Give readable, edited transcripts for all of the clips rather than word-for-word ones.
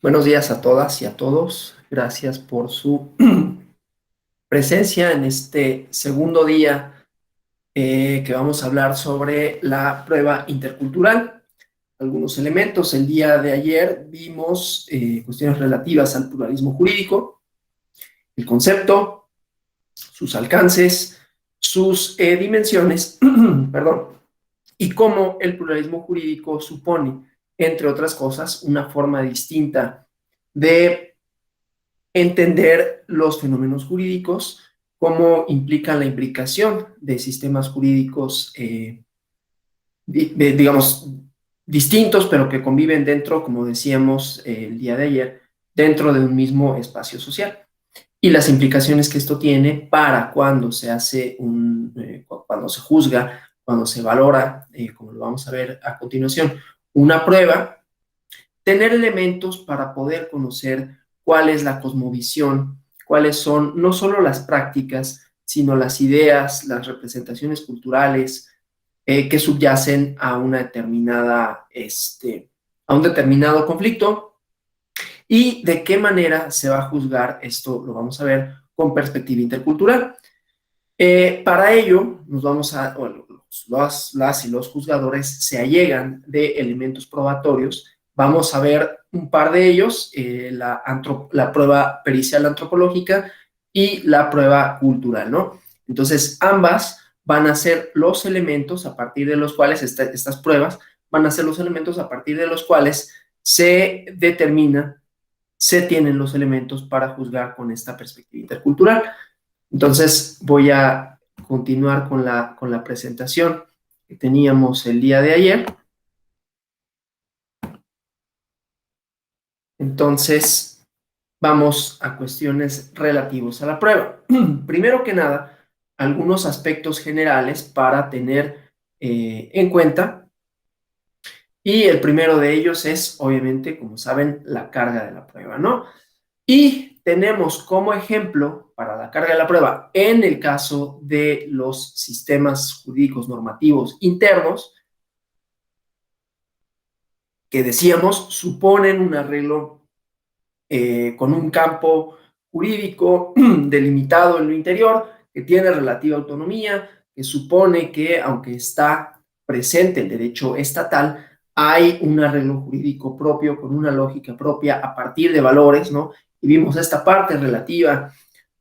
Buenos días a todas y a todos. Gracias por su presencia en este segundo día que vamos a hablar sobre la prueba intercultural. Algunos elementos. El día de ayer vimos cuestiones relativas al pluralismo jurídico, el concepto, sus alcances, sus dimensiones, perdón, y cómo el pluralismo jurídico supone, entre otras cosas, una forma distinta de entender los fenómenos jurídicos, cómo implican la implicación de sistemas jurídicos, digamos, distintos, pero que conviven dentro, como decíamos el día de ayer, dentro de un mismo espacio social. Y las implicaciones que esto tiene para cuando se hace cuando se juzga, cuando se valora, como lo vamos a ver a continuación, una prueba, tener elementos para poder conocer cuál es la cosmovisión, cuáles son no solo las prácticas, sino las ideas, las representaciones culturales que subyacen a una determinada, a un determinado conflicto y de qué manera se va a juzgar esto, lo vamos a ver con perspectiva intercultural. Para ello, nos vamos a, bueno, las y los juzgadores se allegan de elementos probatorios. Vamos a ver un par de ellos, la prueba pericial antropológica y la prueba cultural, ¿no? Entonces, ambas van a ser los elementos a partir de los cuales, estas pruebas van a ser los elementos a partir de los cuales se determina, se tienen los elementos para juzgar con esta perspectiva intercultural. Entonces voy a continuar con la presentación que teníamos el día de ayer. Entonces vamos a cuestiones relativas a la prueba. Primero que nada, algunos aspectos generales para tener en cuenta. Y el primero de ellos es, obviamente, como saben, la carga de la prueba, ¿no? Y tenemos como ejemplo para la carga de la prueba, en el caso de los sistemas jurídicos normativos internos, que decíamos suponen un arreglo con un campo jurídico delimitado en lo interior, que tiene relativa autonomía, que supone que aunque está presente el derecho estatal, hay un arreglo jurídico propio con una lógica propia a partir de valores, ¿no? Y vimos esta parte relativa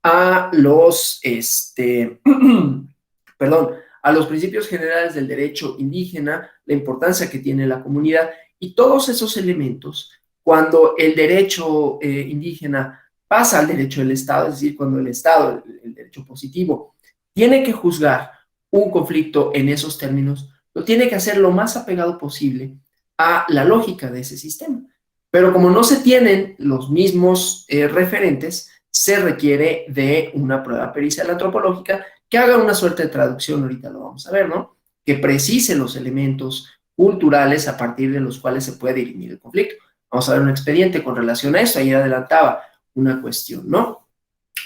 a los, perdón, a los principios generales del derecho indígena, la importancia que tiene la comunidad y todos esos elementos, cuando el derecho indígena pasa al derecho del Estado, es decir, cuando el Estado, el derecho positivo, tiene que juzgar un conflicto en esos términos, lo tiene que hacer lo más apegado posible a la lógica de ese sistema. Pero como no se tienen los mismos referentes, se requiere de una prueba pericial antropológica que haga una suerte de traducción, ahorita lo vamos a ver, ¿no? Que precise los elementos culturales a partir de los cuales se puede dirimir el conflicto. Vamos a ver un expediente con relación a eso, ahí adelantaba una cuestión, ¿no?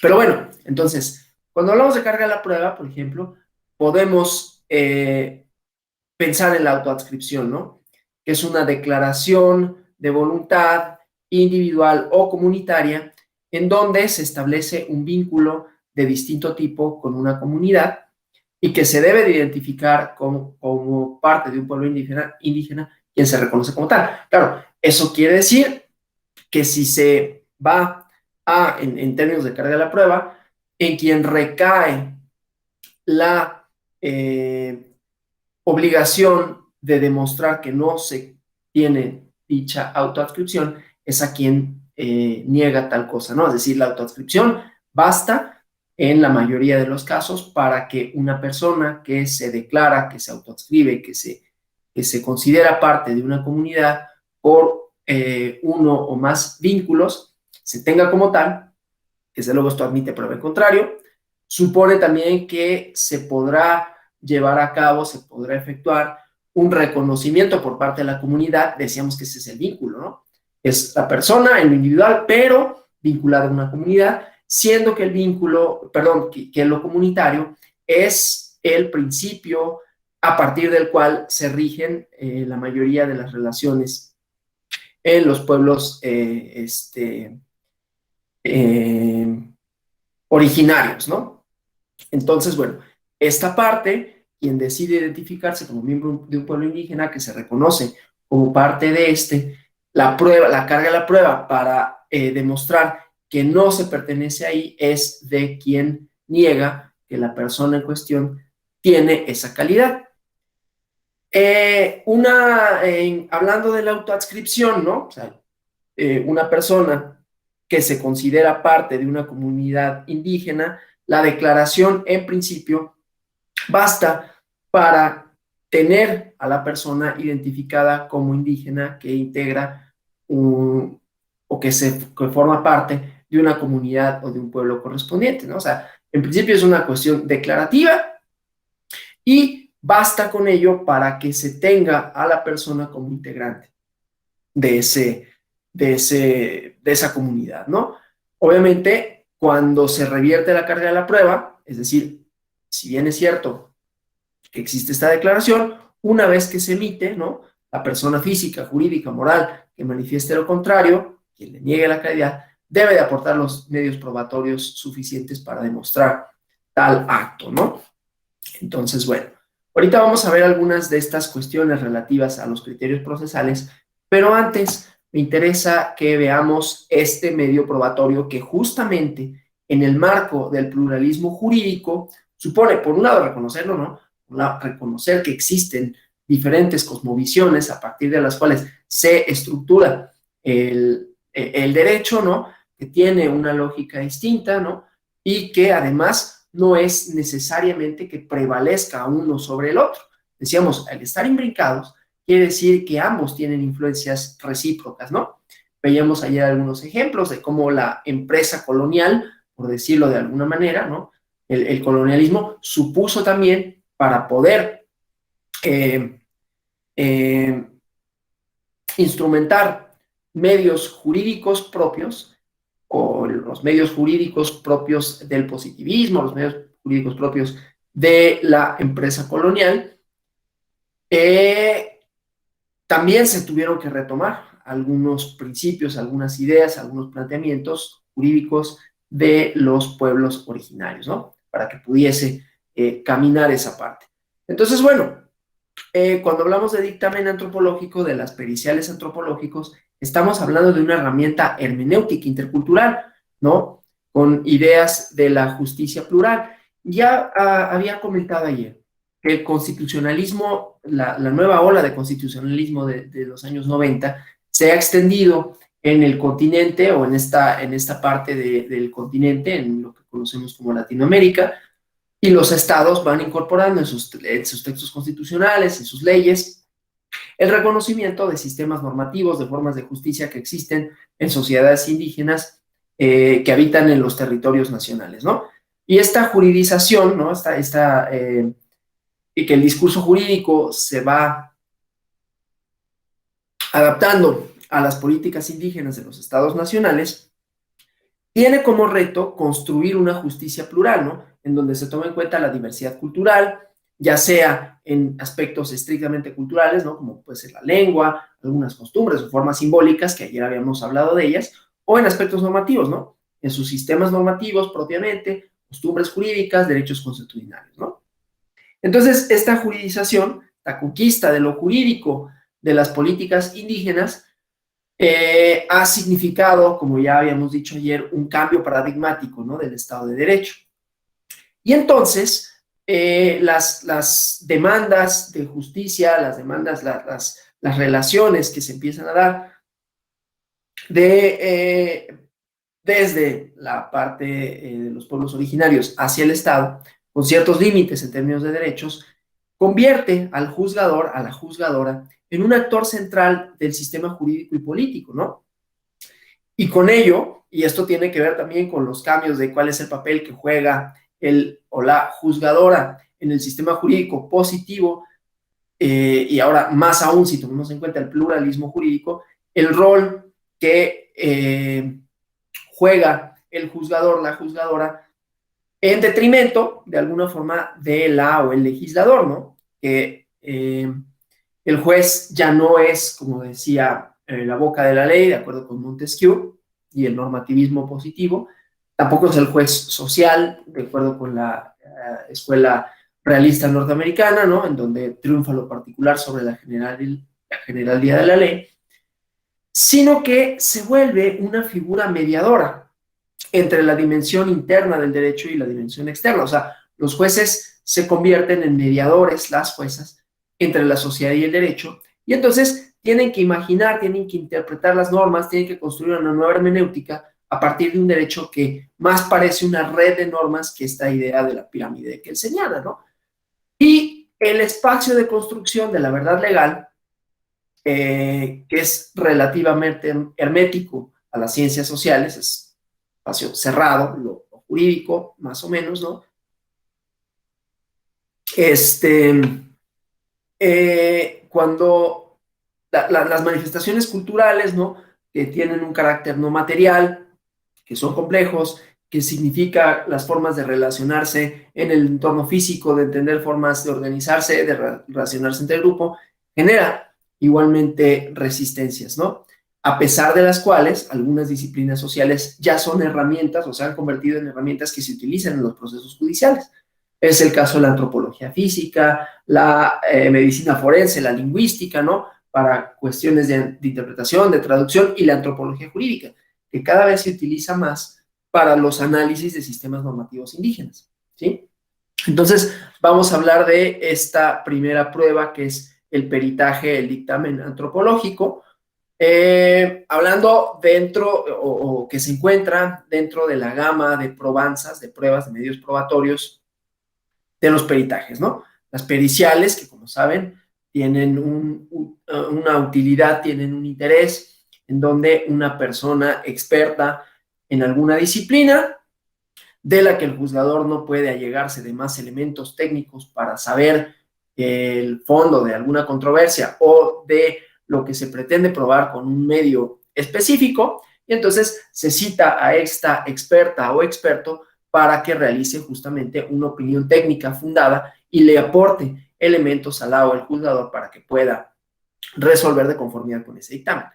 Pero bueno, entonces, cuando hablamos de carga de la prueba, por ejemplo, podemos pensar en la autoadscripción, ¿no? Que es una declaración de voluntad individual o comunitaria en donde se establece un vínculo de distinto tipo con una comunidad y que se debe de identificar como parte de un pueblo indígena quien se reconoce como tal. Claro, eso quiere decir que si se va en términos de carga de la prueba, en quien recae la obligación de demostrar que no se tiene dicha autoadscripción es a quien niega tal cosa, ¿no? Es decir, la autoadscripción basta en la mayoría de los casos para que una persona que se declara, que se autoadscribe, que se considera parte de una comunidad por uno o más vínculos, se tenga como tal. Desde luego esto admite prueba en contrario. Supone también que se podrá llevar a cabo, se podrá efectuar un reconocimiento por parte de la comunidad. Decíamos que ese es el vínculo, ¿no? Es la persona en lo individual, pero vinculada a una comunidad, siendo que el vínculo, perdón, que lo comunitario es el principio a partir del cual se rigen la mayoría de las relaciones en los pueblos originarios, ¿no? Entonces, bueno, esta parte, quien decide identificarse como miembro de un pueblo indígena que se reconoce como parte de la prueba, la carga de la prueba para demostrar que no se pertenece ahí es de quien niega que la persona en cuestión tiene esa calidad. Hablando de la autoadscripción, ¿no? O sea, una persona que se considera parte de una comunidad indígena, la declaración en principio basta para tener a la persona identificada como indígena que integra o que forma parte de una comunidad o de un pueblo correspondiente, ¿no? O sea, en principio es una cuestión declarativa y basta con ello para que se tenga a la persona como integrante de, de esa comunidad, ¿no? Obviamente, cuando se revierte la carga de la prueba, es decir, si bien es cierto que existe esta declaración, una vez que se emite, ¿no? La persona física, jurídica, moral que manifieste lo contrario, quien le niegue la calidad, debe de aportar los medios probatorios suficientes para demostrar tal acto, ¿no? Entonces, bueno, ahorita vamos a ver algunas de estas cuestiones relativas a los criterios procesales, pero antes me interesa que veamos este medio probatorio que justamente en el marco del pluralismo jurídico supone, por un lado, reconocerlo, ¿no? Por un lado, reconocer que existen diferentes cosmovisiones a partir de las cuales se estructura el derecho, ¿no? Que tiene una lógica distinta, ¿no? Y que además no es necesariamente que prevalezca uno sobre el otro. Decíamos, al estar imbrincados, quiere decir que ambos tienen influencias recíprocas, ¿no? Veíamos ayer algunos ejemplos de cómo la empresa colonial, por decirlo de alguna manera, ¿no? El colonialismo supuso también para poder eh, eh, instrumentar medios jurídicos propios o los medios jurídicos propios del positivismo, los medios jurídicos propios de la empresa colonial, también se tuvieron que retomar algunos principios, algunas ideas, algunos planteamientos jurídicos de los pueblos originarios, ¿no? Para que pudiese caminar esa parte. Entonces, bueno, cuando hablamos de dictamen antropológico, de las periciales antropológicos, estamos hablando de una herramienta hermenéutica intercultural, ¿no? Con ideas de la justicia plural. Ya había comentado ayer que el constitucionalismo, la nueva ola de constitucionalismo de los años 90, se ha extendido en el continente o en esta parte del continente, en lo que conocemos como Latinoamérica, y los estados van incorporando en sus textos constitucionales, en sus leyes, el reconocimiento de sistemas normativos, de formas de justicia que existen en sociedades indígenas que habitan en los territorios nacionales, ¿no? Y esta juridización, ¿no? Y que el discurso jurídico se va adaptando a las políticas indígenas de los estados nacionales, tiene como reto construir una justicia plural, ¿no? En donde se toma en cuenta la diversidad cultural, ya sea en aspectos estrictamente culturales, ¿no? Como puede ser la lengua, algunas costumbres o formas simbólicas, que ayer habíamos hablado de ellas, o en aspectos normativos, ¿no? En sus sistemas normativos propiamente, costumbres jurídicas, derechos constitucionales, ¿no? Entonces, esta juridización, la conquista de lo jurídico de las políticas indígenas, ha significado, como ya habíamos dicho ayer, un cambio paradigmático, ¿no? Del Estado de Derecho. Y entonces, las demandas de justicia, las demandas, las relaciones que se empiezan a dar desde la parte de los pueblos originarios hacia el Estado, con ciertos límites en términos de derechos, convierte al juzgador, a la juzgadora, en un actor central del sistema jurídico y político, ¿no? Y con ello, y esto tiene que ver también con los cambios de cuál es el papel que juega el o la juzgadora en el sistema jurídico positivo, y ahora más aún si tomamos en cuenta el pluralismo jurídico, el rol que juega el juzgador, la juzgadora, en detrimento, de alguna forma, de la o el legislador, ¿no? Que el juez ya no es, como decía la boca de la ley, de acuerdo con Montesquieu y el normativismo positivo. Tampoco es el juez social, de acuerdo con la escuela realista norteamericana, ¿no? En donde triunfa lo particular sobre la generalidad de la ley, sino que se vuelve una figura mediadora entre la dimensión interna del derecho y la dimensión externa. O sea, los jueces se convierten en mediadores, las juezas, entre la sociedad y el derecho, y entonces tienen que imaginar, tienen que interpretar las normas, tienen que construir una nueva hermenéutica a partir de un derecho que más parece una red de normas que esta idea de la pirámide que él señala, ¿no? Y el espacio de construcción de la verdad legal, que es relativamente hermético a las ciencias sociales, es espacio cerrado, lo jurídico, más o menos, ¿no? Cuando las manifestaciones culturales, ¿no? Que tienen un carácter no material, que son complejos, que significa las formas de relacionarse en el entorno físico, de entender formas de organizarse, de relacionarse entre el grupo, genera igualmente resistencias, ¿no? A pesar de las cuales algunas disciplinas sociales ya son herramientas o se han convertido en herramientas que se utilizan en los procesos judiciales. Es el caso de la antropología física, la medicina forense, la lingüística, ¿no? Para cuestiones de interpretación, de traducción, y la antropología jurídica, que cada vez se utiliza más para los análisis de sistemas normativos indígenas, ¿sí? Entonces, vamos a hablar de esta primera prueba, que es el peritaje, el dictamen antropológico, hablando dentro, o que se encuentra dentro de la gama de probanzas, de pruebas, de medios probatorios de los peritajes, ¿no? Las periciales, que como saben, tienen una utilidad, tienen un interés, en donde una persona experta en alguna disciplina, de la que el juzgador no puede allegarse de más elementos técnicos para saber el fondo de alguna controversia o de lo que se pretende probar con un medio específico, y entonces se cita a esta experta o experto para que realice justamente una opinión técnica fundada y le aporte elementos al lado del juzgador para que pueda resolver de conformidad con ese dictamen.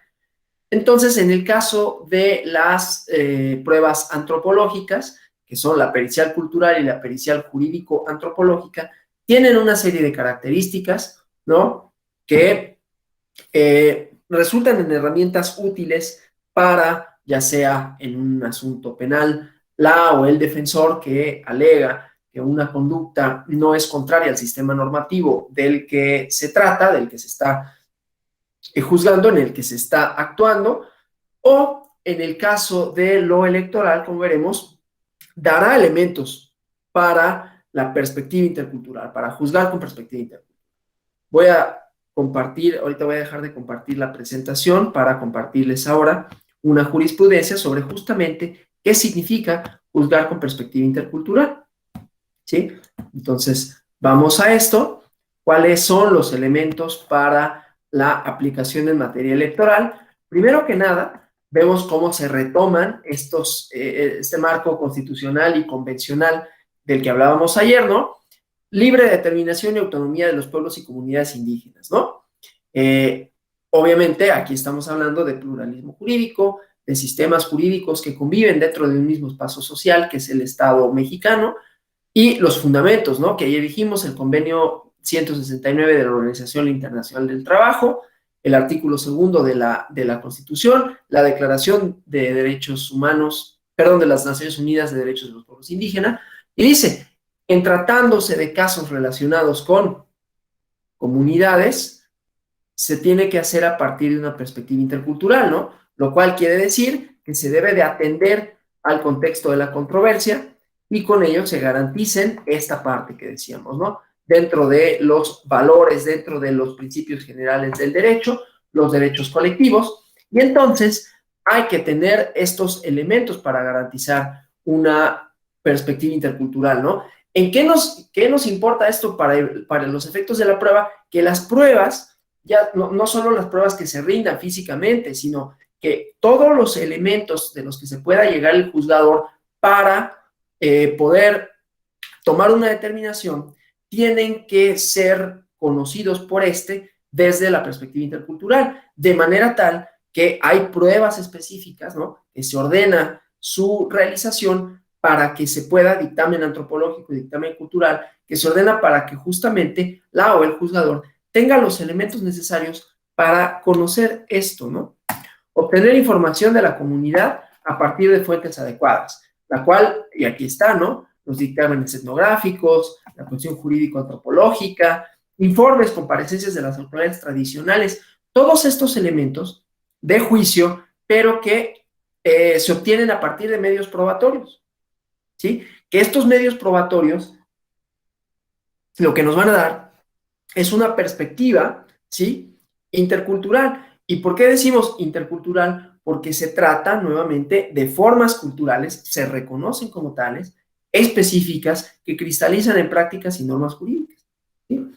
Entonces, en el caso de las pruebas antropológicas, que son la pericial cultural y la pericial jurídico-antropológica, tienen una serie de características, ¿no? Que resultan en herramientas útiles para, ya sea en un asunto penal, la o el defensor que alega que una conducta no es contraria al sistema normativo del que se trata, del que se está juzgando, en el que se está actuando, o en el caso de lo electoral, como veremos, dará elementos para la perspectiva intercultural, para juzgar con perspectiva intercultural. Voy a compartir, ahorita voy a dejar de compartir la presentación para compartirles ahora una jurisprudencia sobre justamente qué significa juzgar con perspectiva intercultural, ¿sí? Entonces, vamos a esto. ¿Cuáles son los elementos para la aplicación en materia electoral? Primero que nada, vemos cómo se retoman este marco constitucional y convencional del que hablábamos ayer, ¿no? Libre determinación y autonomía de los pueblos y comunidades indígenas, ¿no? Obviamente, aquí estamos hablando de pluralismo jurídico, de sistemas jurídicos que conviven dentro de un mismo espacio social, que es el Estado mexicano, y los fundamentos, ¿no? Que ayer dijimos, el convenio 169 de la Organización Internacional del Trabajo, el artículo 2 de la Constitución, la Declaración de Derechos Humanos, perdón, de las Naciones Unidas de Derechos de los Pueblos Indígenas, y dice, en tratándose de casos relacionados con comunidades, se tiene que hacer a partir de una perspectiva intercultural, ¿no? Lo cual quiere decir que se debe de atender al contexto de la controversia y con ello se garanticen esta parte que decíamos, ¿no? Dentro de los valores, dentro de los principios generales del derecho, los derechos colectivos, y entonces hay que tener estos elementos para garantizar una perspectiva intercultural, ¿no? ¿En qué nos importa esto para los efectos de la prueba? Que las pruebas, ya no solo las pruebas que se rindan físicamente, sino que todos los elementos de los que se pueda llegar el juzgador para poder tomar una determinación tienen que ser conocidos por desde la perspectiva intercultural, de manera tal que hay pruebas específicas, ¿no? Que se ordena su realización para que se pueda dictamen antropológico y dictamen cultural, que se ordena para que justamente la o el juzgador tenga los elementos necesarios para conocer esto, ¿no? Obtener información de la comunidad a partir de fuentes adecuadas, la cual, y aquí está, ¿no? Los dictámenes etnográficos, la cuestión jurídico-antropológica, informes, comparecencias de las autoridades tradicionales, todos estos elementos de juicio, pero que se obtienen a partir de medios probatorios, ¿sí? Que estos medios probatorios lo que nos van a dar es una perspectiva, ¿sí? Intercultural. ¿Y por qué decimos intercultural? Porque se trata nuevamente de formas culturales, se reconocen como tales, específicas, que cristalizan en prácticas y normas jurídicas, ¿sí?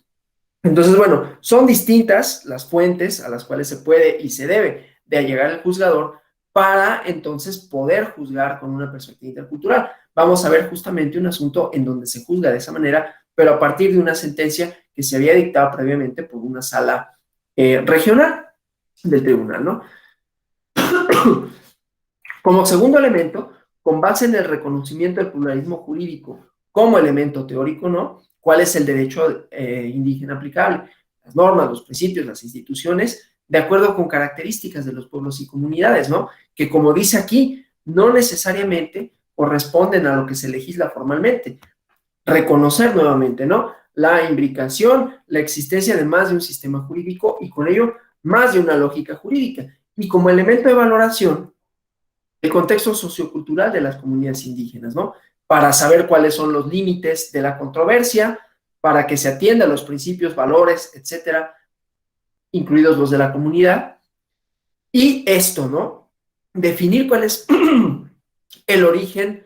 Entonces, bueno, son distintas las fuentes a las cuales se puede y se debe de allegar el juzgador para entonces poder juzgar con una perspectiva intercultural. Vamos a ver justamente un asunto en donde se juzga de esa manera, pero a partir de una sentencia que se había dictado previamente por una sala regional del tribunal, ¿no? Como segundo elemento, con base en el reconocimiento del pluralismo jurídico como elemento teórico, ¿no? ¿Cuál es el derecho indígena aplicable? Las normas, los principios, las instituciones, de acuerdo con características de los pueblos y comunidades, ¿no? Que como dice aquí, no necesariamente corresponden a lo que se legisla formalmente. Reconocer nuevamente, ¿no? La imbricación, la existencia de más de un sistema jurídico y con ello más de una lógica jurídica. Y como elemento de valoración, el contexto sociocultural de las comunidades indígenas, ¿no? Para saber cuáles son los límites de la controversia, para que se atienda a los principios, valores, etcétera, incluidos los de la comunidad. Y esto, ¿no? Definir cuál es el origen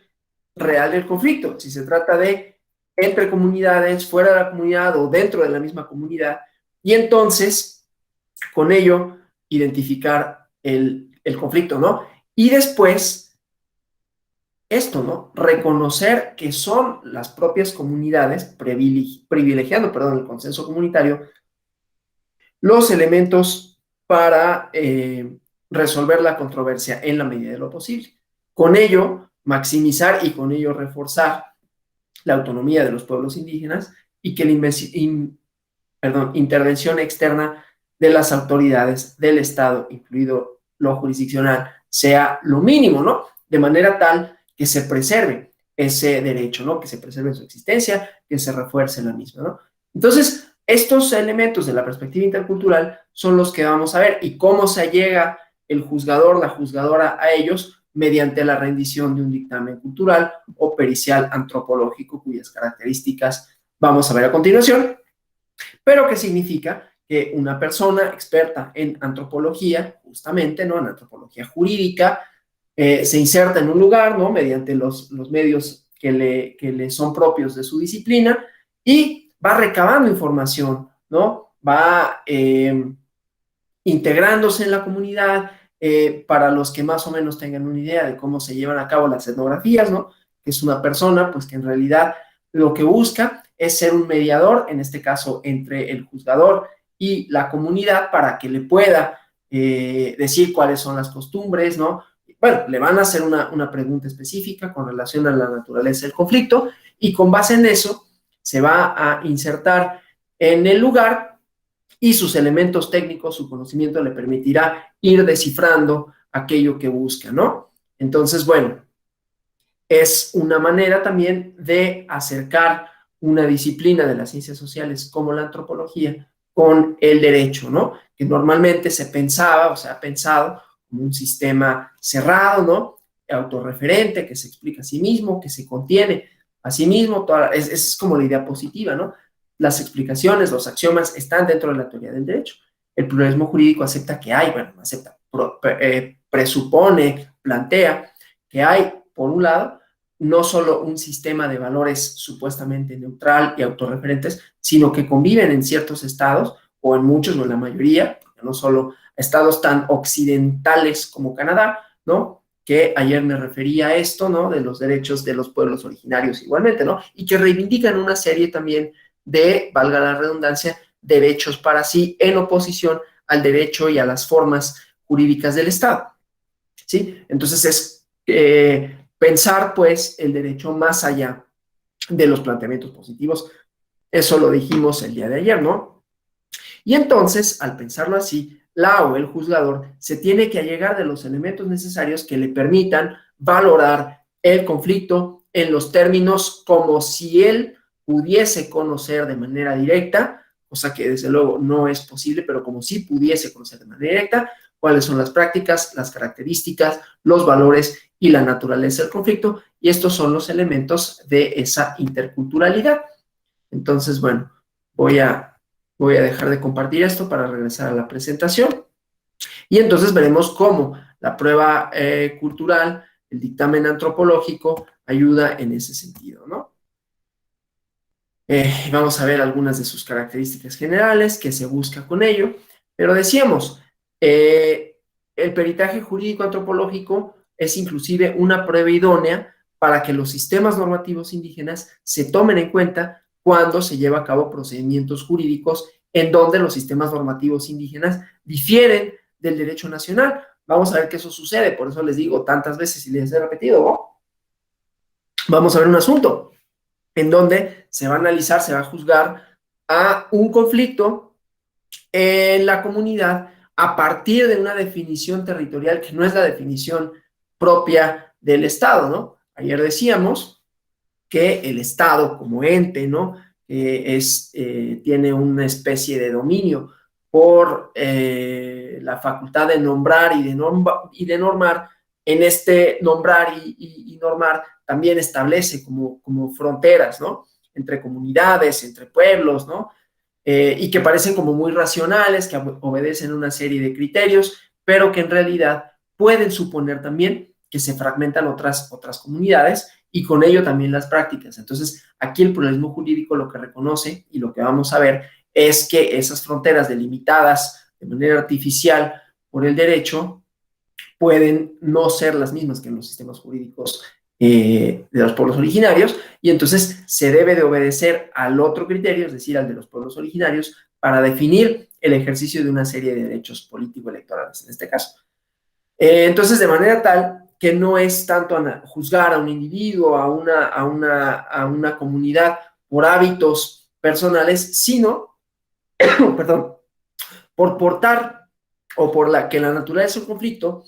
real del conflicto, si se trata de entre comunidades, fuera de la comunidad o dentro de la misma comunidad, y entonces, con ello, identificar el conflicto, ¿no? Y después, esto, ¿no? Reconocer que son las propias comunidades, privilegiando, perdón, el consenso comunitario, los elementos para resolver la controversia en la medida de lo posible. Con ello, maximizar y con ello reforzar la autonomía de los pueblos indígenas y que la intervención externa de las autoridades del Estado, incluido lo jurisdiccional, sea lo mínimo, ¿no? De manera tal que se preserve ese derecho, ¿no? Que se preserve su existencia, que se refuerce la misma, ¿no? Entonces, estos elementos de la perspectiva intercultural son los que vamos a ver y cómo se llega el juzgador, la juzgadora a ellos mediante la rendición de un dictamen cultural o pericial antropológico cuyas características vamos a ver a continuación, pero que significa que una persona experta en antropología, justamente, ¿no? En antropología jurídica, se inserta en un lugar, ¿no? Mediante los medios que le son propios de su disciplina y va recabando información, ¿no? Va integrándose en la comunidad, para los que más o menos tengan una idea de cómo se llevan a cabo las etnografías, ¿no? Que es una persona, pues que en realidad lo que busca es ser un mediador, en este caso entre el juzgador y la comunidad, para que le pueda decir cuáles son las costumbres, ¿no? Bueno, le van a hacer una pregunta específica con relación a la naturaleza del conflicto y con base en eso se va a insertar en el lugar y sus elementos técnicos, su conocimiento le permitirá ir descifrando aquello que busca, ¿no? Entonces, bueno, es una manera también de acercar una disciplina de las ciencias sociales como la antropología con el derecho, ¿no? Que normalmente se pensaba o se ha pensado como un sistema cerrado, ¿no? Autorreferente, que se explica a sí mismo, que se contiene a sí mismo, es como la idea positiva, ¿no? Las explicaciones, los axiomas están dentro de la teoría del derecho. El pluralismo jurídico acepta que hay, bueno, acepta, presupone, plantea que hay, por un lado, no solo un sistema de valores supuestamente neutral y autorreferentes, sino que conviven en ciertos estados, o en muchos, o en la mayoría, no solo estados tan occidentales como Canadá, ¿no? Que ayer me refería a esto, ¿no? De los derechos de los pueblos originarios igualmente, ¿no? Y que reivindican una serie también de, valga la redundancia, derechos para sí en oposición al derecho y a las formas jurídicas del Estado, ¿sí? Entonces es pensar, pues, el derecho más allá de los planteamientos positivos. Eso lo dijimos el día de ayer, ¿no? Y entonces, al pensarlo así, la o el juzgador se tiene que allegar de los elementos necesarios que le permitan valorar el conflicto en los términos como si él pudiese conocer de manera directa, cosa que desde luego no es posible, pero como si pudiese conocer de manera directa cuáles son las prácticas, las características, los valores y la naturaleza del conflicto, y estos son los elementos de esa interculturalidad. Entonces, bueno, voy a dejar de compartir esto para regresar a la presentación. Y entonces veremos cómo la prueba cultural, el dictamen antropológico, ayuda en ese sentido, ¿no? Vamos a ver algunas de sus características generales, qué se busca con ello. Pero decíamos, el peritaje jurídico antropológico es inclusive una prueba idónea para que los sistemas normativos indígenas se tomen en cuenta cuando se lleva a cabo procedimientos jurídicos en donde los sistemas normativos indígenas difieren del derecho nacional. Vamos a ver que eso sucede, por eso les digo tantas veces y les he repetido, ¿no? Vamos a ver un asunto en donde se va a analizar, se va a juzgar a un conflicto en la comunidad a partir de una definición territorial que no es la definición propia del Estado, ¿no? Ayer decíamos que el Estado como ente, ¿no? Tiene una especie de dominio por la facultad de nombrar y de normar. En este nombrar y normar también establece como fronteras, ¿no? Entre comunidades, entre pueblos, ¿no? Y que parecen como muy racionales, que obedecen una serie de criterios, pero que en realidad pueden suponer también que se fragmentan otras comunidades y con ello también las prácticas. Entonces, aquí el pluralismo jurídico lo que reconoce y lo que vamos a ver es que esas fronteras delimitadas de manera artificial por el derecho pueden no ser las mismas que en los sistemas jurídicos de los pueblos originarios, y entonces se debe de obedecer al otro criterio, es decir, al de los pueblos originarios, para definir el ejercicio de una serie de derechos político-electorales, en este caso. Entonces, de manera tal que no es tanto juzgar a un individuo, a una comunidad por hábitos personales, sino, perdón, por portar o por que la naturaleza del conflicto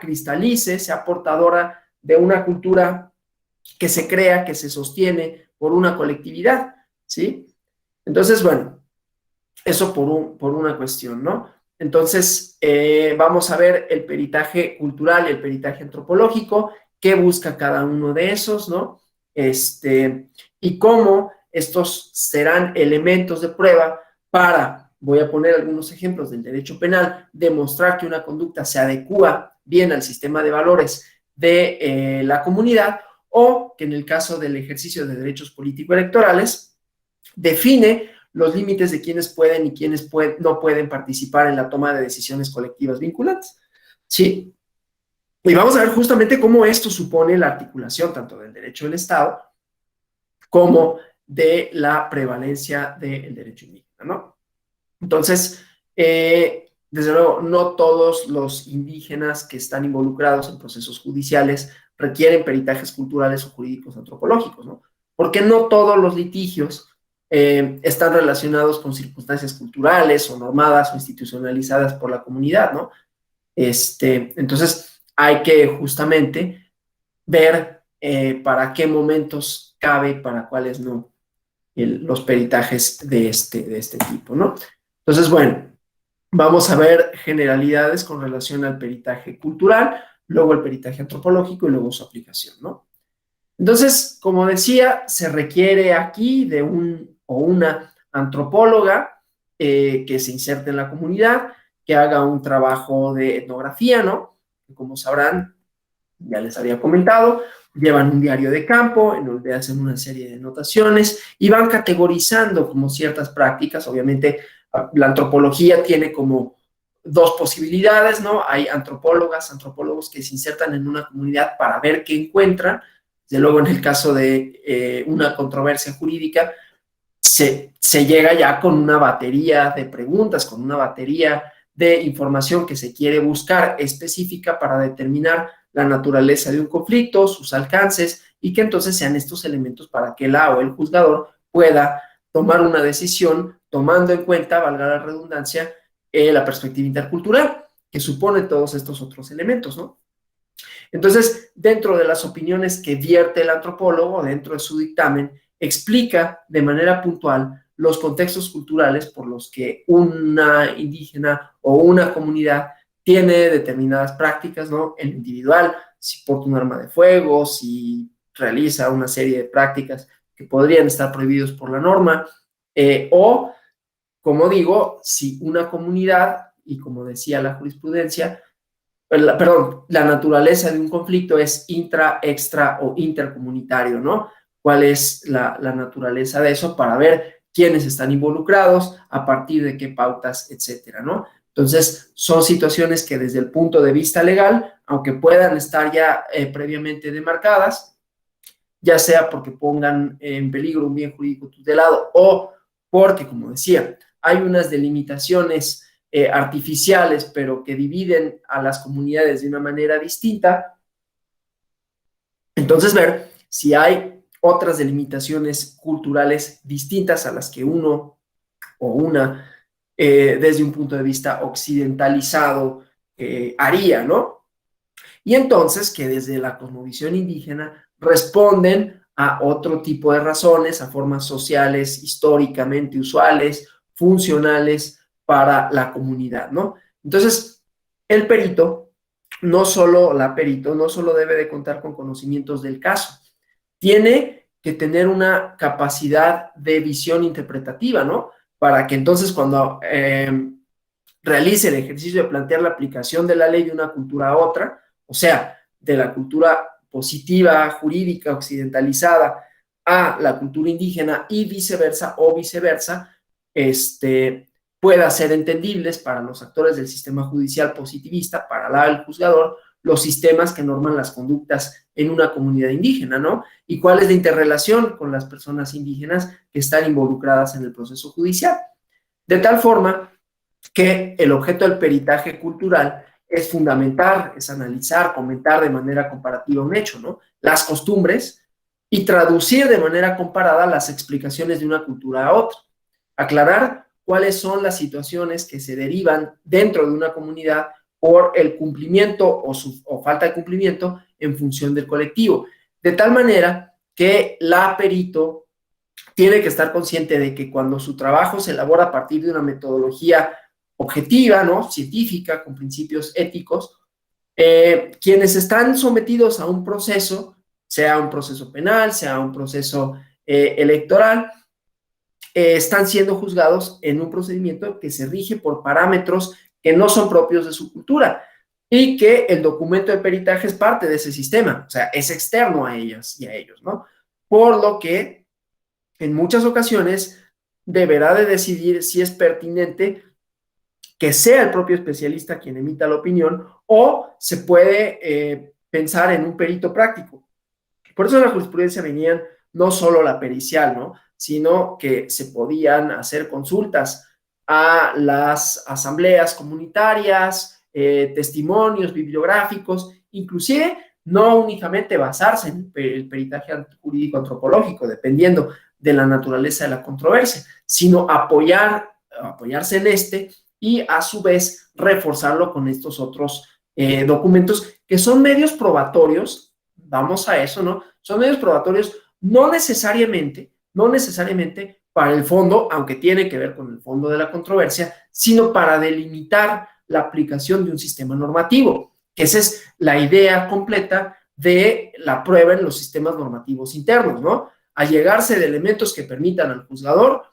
cristalice, sea portadora de una cultura que se crea, que se sostiene por una colectividad, ¿sí? Entonces, bueno, eso por una cuestión, ¿no? Entonces, vamos a ver el peritaje cultural y el peritaje antropológico, qué busca cada uno de esos, ¿no? Y cómo estos serán elementos de prueba para, voy a poner algunos ejemplos del derecho penal, demostrar que una conducta se adecúa bien al sistema de valores de la comunidad, o que en el caso del ejercicio de derechos político-electorales define los límites de quienes pueden y quienes no pueden participar en la toma de decisiones colectivas vinculantes. Sí. Y vamos a ver justamente cómo esto supone la articulación tanto del derecho del Estado como de la prevalencia del derecho indígena, ¿no? Entonces, desde luego, no todos los indígenas que están involucrados en procesos judiciales requieren peritajes culturales o jurídicos antropológicos, ¿no? Porque no todos los litigios están relacionados con circunstancias culturales o normadas o institucionalizadas por la comunidad, ¿no? Entonces, hay que justamente ver para qué momentos cabe, para cuáles no, los peritajes de este tipo, ¿no? Entonces, bueno, vamos a ver generalidades con relación al peritaje cultural, luego el peritaje antropológico y luego su aplicación, ¿no? Entonces, como decía, se requiere aquí de un o una antropóloga que se inserte en la comunidad, que haga un trabajo de etnografía, ¿no? Que como sabrán, ya les había comentado, llevan un diario de campo en donde hacen una serie de anotaciones y van categorizando como ciertas prácticas. Obviamente, la antropología tiene como dos posibilidades, ¿no? Hay antropólogos que se insertan en una comunidad para ver qué encuentran. Desde luego, en el caso de una controversia jurídica, se llega ya con una batería de preguntas, con una batería de información que se quiere buscar específica para determinar la naturaleza de un conflicto, sus alcances, y que entonces sean estos elementos para que la o el juzgador pueda tomar una decisión tomando en cuenta, valga la redundancia, la perspectiva intercultural, que supone todos estos otros elementos, ¿no? Entonces, dentro de las opiniones que vierte el antropólogo, dentro de su dictamen, explica de manera puntual los contextos culturales por los que una indígena o una comunidad tiene determinadas prácticas, ¿no? En lo individual, si porta un arma de fuego, si realiza una serie de prácticas que podrían estar prohibidos por la norma, o, como digo, si una comunidad, y como decía la jurisprudencia, la naturaleza de un conflicto es intra, extra o intercomunitario, ¿no? ¿Cuál es la naturaleza de eso para ver quiénes están involucrados, a partir de qué pautas, etcétera, ¿no? Entonces, son situaciones que desde el punto de vista legal, aunque puedan estar ya previamente demarcadas, ya sea porque pongan en peligro un bien jurídico tutelado o porque, como decía, hay unas delimitaciones artificiales, pero que dividen a las comunidades de una manera distinta. Entonces, ver si hay otras delimitaciones culturales distintas a las que uno o una, desde un punto de vista occidentalizado, haría, ¿no? Y entonces que desde la cosmovisión indígena responden a otro tipo de razones, a formas sociales históricamente usuales, funcionales para la comunidad, ¿no? Entonces, el perito, no solo debe de contar con conocimientos del caso, tiene que tener una capacidad de visión interpretativa, ¿no? Para que entonces cuando realice el ejercicio de plantear la aplicación de la ley de una cultura a otra, o sea, de la cultura positiva, jurídica, occidentalizada a la cultura indígena y viceversa, pueda ser entendibles para los actores del sistema judicial positivista, para el juzgador, los sistemas que norman las conductas en una comunidad indígena, ¿no? Y cuál es la interrelación con las personas indígenas que están involucradas en el proceso judicial. De tal forma que el objeto del peritaje cultural es fundamentar, es analizar, comentar de manera comparativa un hecho, ¿no? Las costumbres y traducir de manera comparada las explicaciones de una cultura a otra. Aclarar cuáles son las situaciones que se derivan dentro de una comunidad por el cumplimiento o falta de cumplimiento en función del colectivo. De tal manera que la perito tiene que estar consciente de que cuando su trabajo se elabora a partir de una metodología objetiva, ¿no? Científica, con principios éticos, quienes están sometidos a un proceso, sea un proceso penal, sea un proceso electoral, están siendo juzgados en un procedimiento que se rige por parámetros que no son propios de su cultura y que el documento de peritaje es parte de ese sistema, o sea, es externo a ellas y a ellos, ¿no? Por lo que en muchas ocasiones deberá de decidir si es pertinente que sea el propio especialista quien emita la opinión o se puede pensar en un perito práctico. Por eso en la jurisprudencia venían no solo la pericial, ¿no? Sino que se podían hacer consultas a las asambleas comunitarias, testimonios bibliográficos, inclusive no únicamente basarse en el peritaje jurídico antropológico, dependiendo de la naturaleza de la controversia, sino apoyarse en este y a su vez reforzarlo con estos otros documentos que son medios probatorios, vamos a eso, ¿no? Son medios probatorios no necesariamente para el fondo, aunque tiene que ver con el fondo de la controversia, sino para delimitar la aplicación de un sistema normativo, que esa es la idea completa de la prueba en los sistemas normativos internos, ¿no? Allegarse de elementos que permitan al juzgador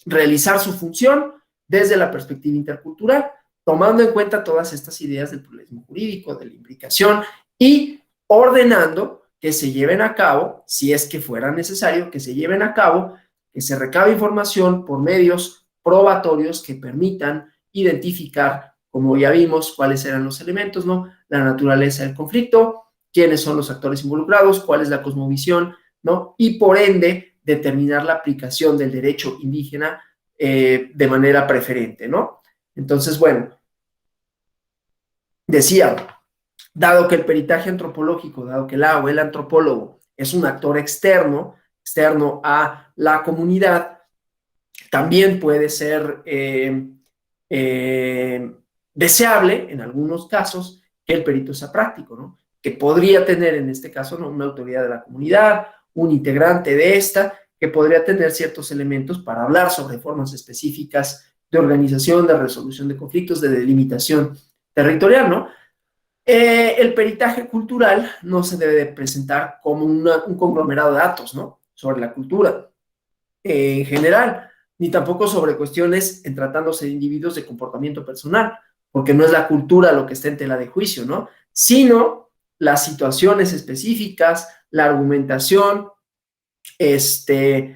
realizar su función desde la perspectiva intercultural, tomando en cuenta todas estas ideas del pluralismo jurídico, de la implicación y ordenando que se lleven a cabo, si es que fuera necesario, que se lleven a cabo, que se recabe información por medios probatorios que permitan identificar, como ya vimos, cuáles eran los elementos, ¿no? La naturaleza del conflicto, quiénes son los actores involucrados, cuál es la cosmovisión, ¿no? Y por ende, determinar la aplicación del derecho indígena de manera preferente, ¿no? Entonces, bueno, decía, dado que el peritaje antropológico, dado que la o el antropólogo es un actor externo a la comunidad, también puede ser deseable, en algunos casos, que el perito sea práctico, ¿no? Que podría tener, en este caso, ¿no?, una autoridad de la comunidad, un integrante de esta, que podría tener ciertos elementos para hablar sobre formas específicas de organización, de resolución de conflictos, de delimitación territorial, ¿no? El peritaje cultural no se debe de presentar como un conglomerado de datos, ¿no?, sobre la cultura en general, ni tampoco sobre cuestiones en tratándose de individuos de comportamiento personal, porque no es la cultura lo que está en tela de juicio, ¿no?, sino las situaciones específicas, la argumentación, el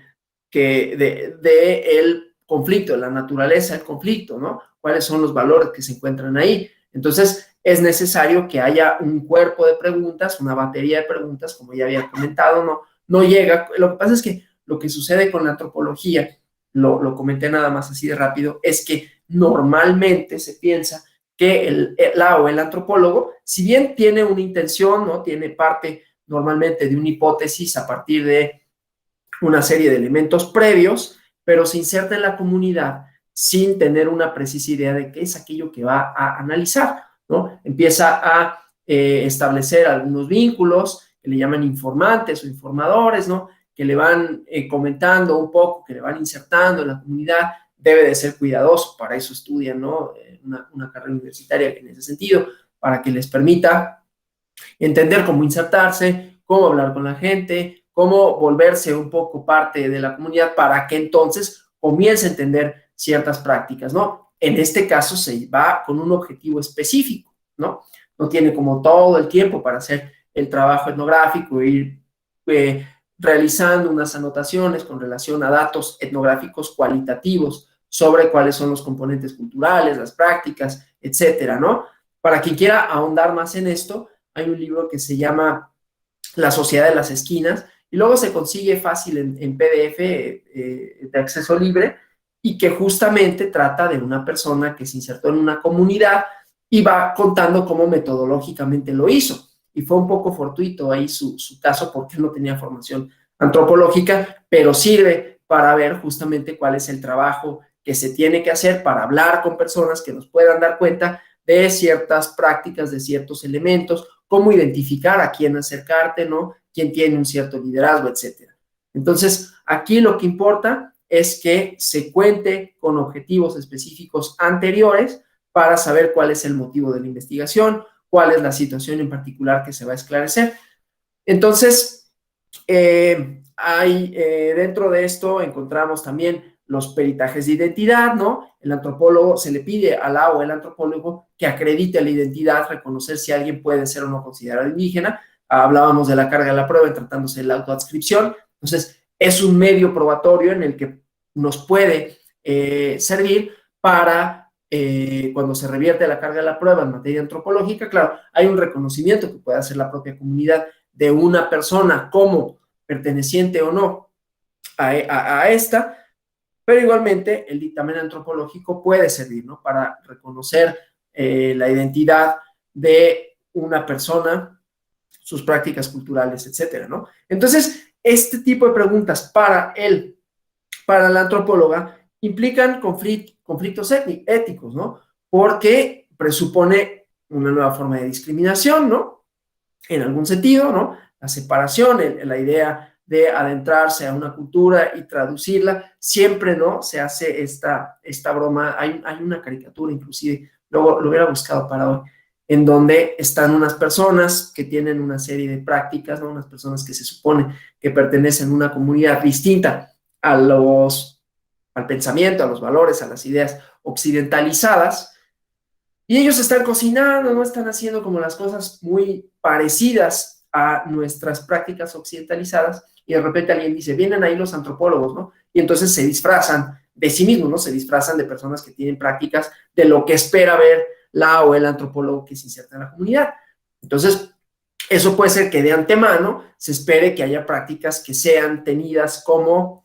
conflicto, la naturaleza del conflicto, ¿no? ¿Cuáles son los valores que se encuentran ahí? Entonces, es necesario que haya un cuerpo de preguntas, una batería de preguntas, como ya había comentado, ¿no? No llega, lo que pasa es que lo que sucede con la antropología, lo comenté nada más así de rápido, es que normalmente se piensa que el antropólogo, si bien tiene una intención, ¿no?, tiene parte normalmente de una hipótesis a partir de una serie de elementos previos, pero se inserta en la comunidad sin tener una precisa idea de qué es aquello que va a analizar, ¿no? Empieza a establecer algunos vínculos que le llaman informantes o informadores, ¿no?, que le van comentando un poco, que le van insertando en la comunidad. Debe de ser cuidadoso, para eso estudian, ¿no?, una carrera universitaria en ese sentido, para que les permita entender cómo insertarse, cómo hablar con la gente, cómo volverse un poco parte de la comunidad para que entonces comience a entender ciertas prácticas, ¿no? En este caso se va con un objetivo específico, ¿no? No tiene como todo el tiempo para hacer el trabajo etnográfico e ir realizando unas anotaciones con relación a datos etnográficos cualitativos sobre cuáles son los componentes culturales, las prácticas, etcétera, ¿no? Para quien quiera ahondar más en esto, hay un libro que se llama La Sociedad de las Esquinas, y luego se consigue fácil en PDF de acceso libre, y que justamente trata de una persona que se insertó en una comunidad y va contando cómo metodológicamente lo hizo. Y fue un poco fortuito ahí su caso, porque no tenía formación antropológica, pero sirve para ver justamente cuál es el trabajo que se tiene que hacer para hablar con personas que nos puedan dar cuenta de ciertas prácticas, de ciertos elementos, cómo identificar a quién acercarte, ¿no?, quién tiene un cierto liderazgo, etcétera. Entonces, aquí lo que importa es que se cuente con objetivos específicos anteriores para saber cuál es el motivo de la investigación, cuál es la situación en particular que se va a esclarecer. Entonces, dentro de esto encontramos también los peritajes de identidad, ¿no? El antropólogo, se le pide a la o el antropólogo que acredite la identidad, reconocer si alguien puede ser o no considerado indígena. Hablábamos de la carga de la prueba en tratándose de la autoadscripción. Entonces, es un medio probatorio en el que nos puede servir para, cuando se revierte la carga de la prueba en materia antropológica, claro, hay un reconocimiento que puede hacer la propia comunidad de una persona como perteneciente o no a esta, pero igualmente el dictamen antropológico puede servir, ¿no?, para reconocer la identidad de una persona, sus prácticas culturales, etcétera, ¿no? Entonces, este tipo de preguntas para la antropóloga implican conflictos éticos, ¿no? Porque presupone una nueva forma de discriminación, ¿no?, en algún sentido, ¿no? La separación, la idea de adentrarse a una cultura y traducirla, siempre, ¿no?, se hace esta broma. Hay una caricatura, inclusive, luego lo hubiera buscado para hoy, en donde están unas personas que tienen una serie de prácticas, ¿no?, unas personas que se supone que pertenecen a una comunidad distinta al pensamiento, a los valores, a las ideas occidentalizadas, y ellos están cocinando, no están haciendo como las cosas muy parecidas a nuestras prácticas occidentalizadas, y de repente alguien dice, vienen ahí los antropólogos, ¿no? Y entonces se disfrazan de sí mismos, ¿no? Se disfrazan de personas que tienen prácticas de lo que espera ver la o el antropólogo que se inserta en la comunidad. Entonces, eso puede ser que de antemano se espere que haya prácticas que sean tenidas como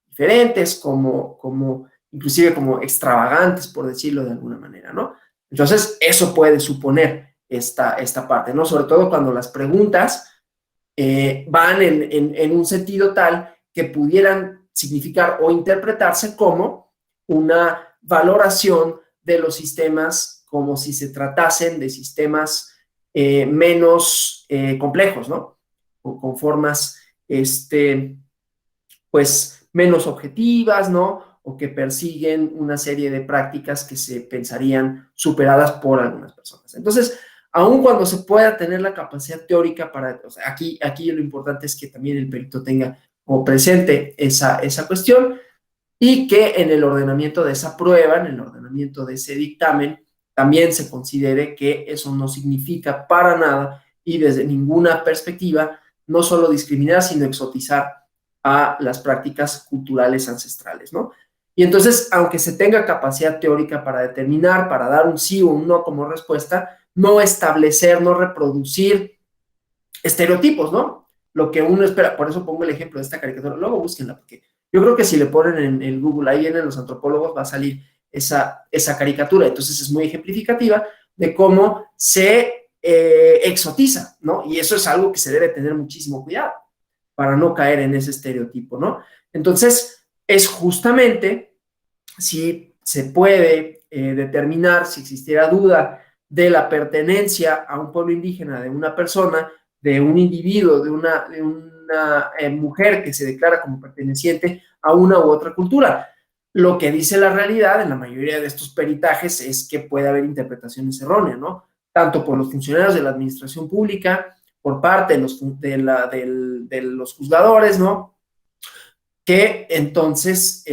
diferentes, como inclusive como extravagantes, por decirlo de alguna manera, ¿no? Entonces, eso puede suponer esta parte, ¿no? Sobre todo cuando las preguntas van en un sentido tal que pudieran significar o interpretarse como una valoración de los sistemas como si se tratasen de sistemas menos complejos, ¿no? O con formas, pues, menos objetivas, ¿no? O que persiguen una serie de prácticas que se pensarían superadas por algunas personas. Entonces, aun cuando se pueda tener la capacidad teórica para, o sea, aquí lo importante es que también el perito tenga como presente esa cuestión y que en el ordenamiento de esa prueba, en el ordenamiento de ese dictamen, también se considere que eso no significa para nada y desde ninguna perspectiva no solo discriminar, sino exotizar a las prácticas culturales ancestrales, ¿no? Y entonces, aunque se tenga capacidad teórica para determinar, para dar un sí o un no como respuesta, no establecer, no reproducir estereotipos, ¿no? Lo que uno espera, por eso pongo el ejemplo de esta caricatura, luego búsquenla, porque yo creo que si le ponen en el Google, ahí vienen los antropólogos, va a salir esa caricatura, entonces es muy ejemplificativa de cómo se exotiza, ¿no? Y eso es algo que se debe tener muchísimo cuidado para no caer en ese estereotipo, ¿no? Entonces, es justamente si se puede determinar, si existiera duda de la pertenencia a un pueblo indígena de una persona, de un individuo, de una mujer que se declara como perteneciente a una u otra cultura. Lo que dice la realidad en la mayoría de estos peritajes es que puede haber interpretaciones erróneas, ¿no? Tanto por los funcionarios de la administración pública, por parte de los juzgadores, ¿no? Que entonces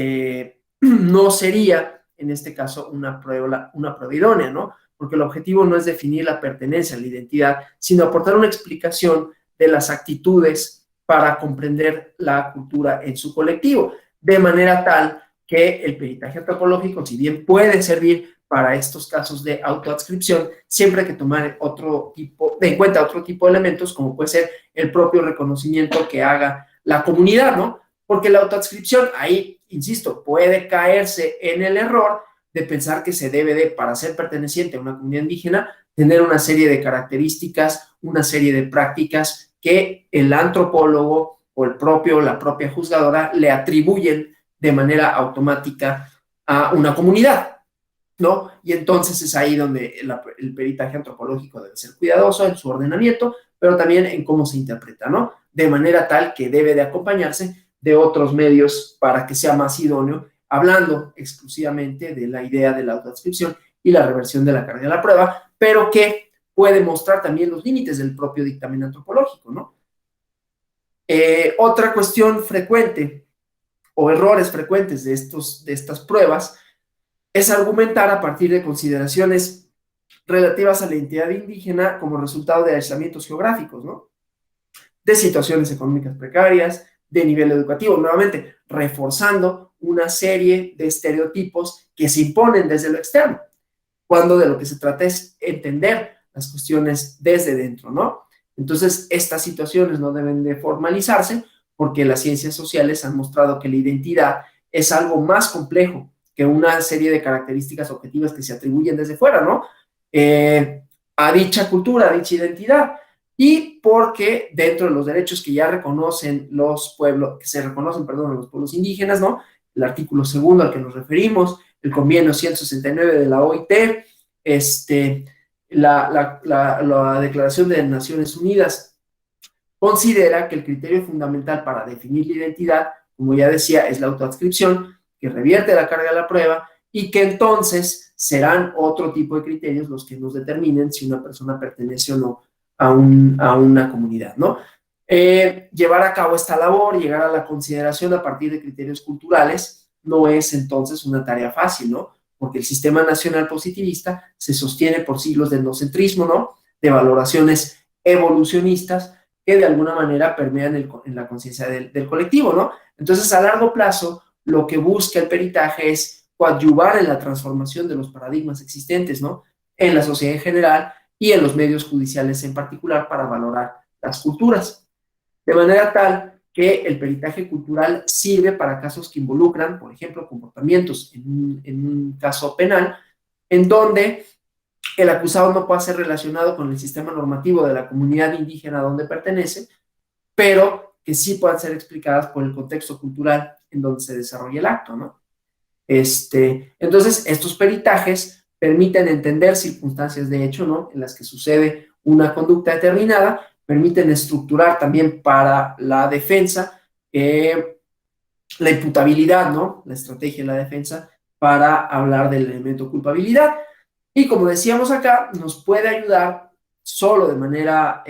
no sería, en este caso, una prueba idónea, ¿no? Porque el objetivo no es definir la pertenencia, la identidad, sino aportar una explicación de las actitudes para comprender la cultura en su colectivo, de manera tal que el peritaje antropológico, si bien puede servir para estos casos de autoadscripción, siempre hay que tomar en cuenta otro tipo de elementos, como puede ser el propio reconocimiento que haga la comunidad, ¿no? Porque la autoadscripción, ahí, insisto, puede caerse en el error de pensar que se debe de, para ser perteneciente a una comunidad indígena, tener una serie de características, una serie de prácticas que el antropólogo o la propia juzgadora le atribuyen de manera automática a una comunidad, ¿no? Y entonces es ahí donde el peritaje antropológico debe ser cuidadoso en su ordenamiento, pero también en cómo se interpreta, ¿no? De manera tal que debe de acompañarse de otros medios para que sea más idóneo, hablando exclusivamente de la idea de la autoadscripción y la reversión de la carga de la prueba, pero que puede mostrar también los límites del propio dictamen antropológico, ¿no? Otra cuestión frecuente o errores frecuentes de estas pruebas es argumentar a partir de consideraciones relativas a la identidad indígena como resultado de aislamientos geográficos, ¿no? De situaciones económicas precarias, de nivel educativo, nuevamente reforzando una serie de estereotipos que se imponen desde lo externo, cuando de lo que se trata es entender las cuestiones desde dentro, ¿no? Entonces, estas situaciones no deben de formalizarse porque las ciencias sociales han mostrado que la identidad es algo más complejo que una serie de características objetivas que se atribuyen desde fuera, ¿no? A dicha cultura, a dicha identidad. Y porque dentro de los derechos que ya reconocen los pueblos, que se reconocen, perdón, los pueblos indígenas, ¿no? El artículo segundo al que nos referimos, el convenio 169 de la OIT, la Declaración de Naciones Unidas considera que el criterio fundamental para definir la identidad, como ya decía, es la autoadscripción, que revierte la carga de la prueba y que entonces serán otro tipo de criterios los que nos determinen si una persona pertenece o no a una comunidad, ¿no? Llevar a cabo esta labor, llegar a la consideración a partir de criterios culturales, no es entonces una tarea fácil, ¿no? Porque el sistema nacional positivista se sostiene por siglos de etnocentrismo, ¿no? De valoraciones evolucionistas que de alguna manera permean en la conciencia del colectivo, ¿no? Entonces, a largo plazo, lo que busca el peritaje es coadyuvar en la transformación de los paradigmas existentes, ¿no? En la sociedad en general y en los medios judiciales en particular para valorar las culturas. De manera tal que el peritaje cultural sirve para casos que involucran, por ejemplo, comportamientos en un caso penal, en donde el acusado no pueda ser relacionado con el sistema normativo de la comunidad indígena donde pertenece, pero que sí puedan ser explicadas por el contexto cultural en donde se desarrolla el acto, ¿no? Entonces, estos peritajes permiten entender circunstancias de hecho, ¿no?, en las que sucede una conducta determinada, permiten estructurar también para la defensa la imputabilidad, ¿no?, la estrategia de la defensa para hablar del elemento culpabilidad. Y como decíamos acá, nos puede ayudar solo de manera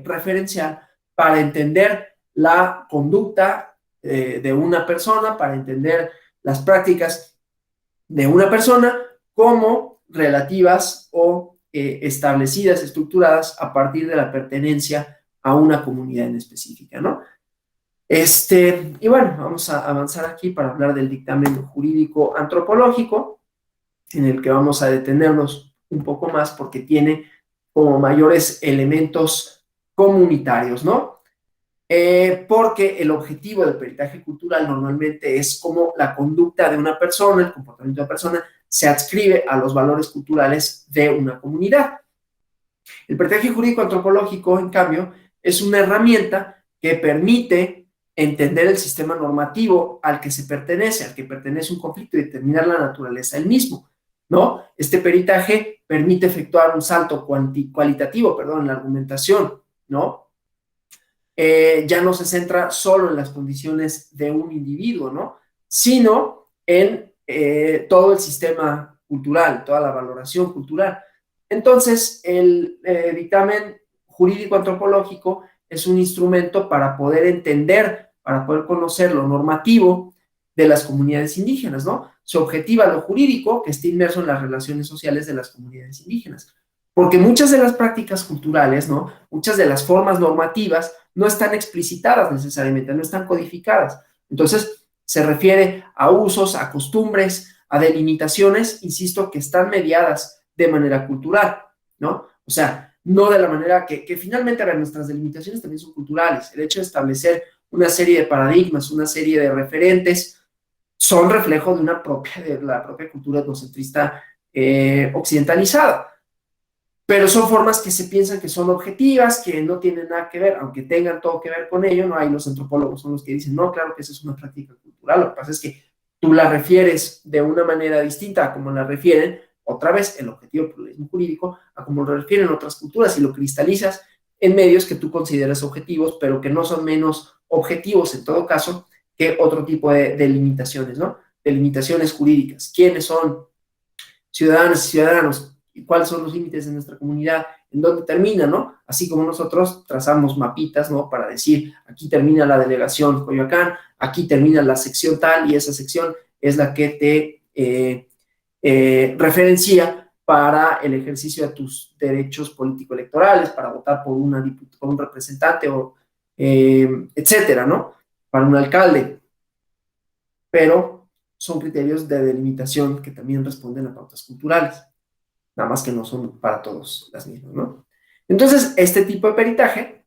referencial para entender la conducta de una persona, para entender las prácticas de una persona como relativas o establecidas, estructuradas a partir de la pertenencia a una comunidad en específica, ¿no? Y bueno, vamos a avanzar aquí para hablar del dictamen jurídico antropológico, en el que vamos a detenernos un poco más porque tiene como mayores elementos comunitarios, ¿no? Porque el objetivo del peritaje cultural normalmente es cómo la conducta de una persona, el comportamiento de una persona, se adscribe a los valores culturales de una comunidad. El peritaje jurídico antropológico, en cambio, es una herramienta que permite entender el sistema normativo al que se pertenece, al que pertenece un conflicto y determinar la naturaleza del mismo, ¿no? Este peritaje permite efectuar un salto cualitativo, en la argumentación, ¿no? Ya no se centra solo en las condiciones de un individuo, ¿no?, sino en todo el sistema cultural, toda la valoración cultural. Entonces, el dictamen jurídico antropológico es un instrumento para poder entender, para poder conocer lo normativo de las comunidades indígenas, ¿no? Se objetiva lo jurídico que esté inmerso en las relaciones sociales de las comunidades indígenas. Porque muchas de las prácticas culturales, ¿no?, muchas de las formas normativas no están explicitadas necesariamente, no están codificadas. Entonces, se refiere a usos, a costumbres, a delimitaciones, insisto, que están mediadas de manera cultural, ¿no? O sea, no de la manera que finalmente, a ver, nuestras delimitaciones también son culturales. El hecho de establecer una serie de paradigmas, una serie de referentes, son reflejo de la propia cultura etnocentrista occidentalizada. Pero son formas que se piensan que son objetivas, que no tienen nada que ver, aunque tengan todo que ver con ello, ¿no? Hay los antropólogos son los que dicen, no, claro que esa es una práctica cultural, lo que pasa es que tú la refieres de una manera distinta a como la refieren, otra vez, el objetivo del pluralismo jurídico, a como lo refieren otras culturas, y lo cristalizas en medios que tú consideras objetivos, pero que no son menos objetivos, en todo caso, que otro tipo de limitaciones, ¿no? De limitaciones jurídicas. ¿Quiénes son ciudadanas y ciudadanos? ¿Y cuáles son los límites de nuestra comunidad? ¿En dónde termina, no? Así como nosotros trazamos mapitas, ¿no?, para decir, aquí termina la delegación Coyoacán, aquí termina la sección tal, y esa sección es la que te referencia para el ejercicio de tus derechos político-electorales, para votar por un representante, o etcétera, ¿no?, para un alcalde. Pero son criterios de delimitación que también responden a pautas culturales, nada más que no son para todos las mismas, ¿no? Entonces, este tipo de peritaje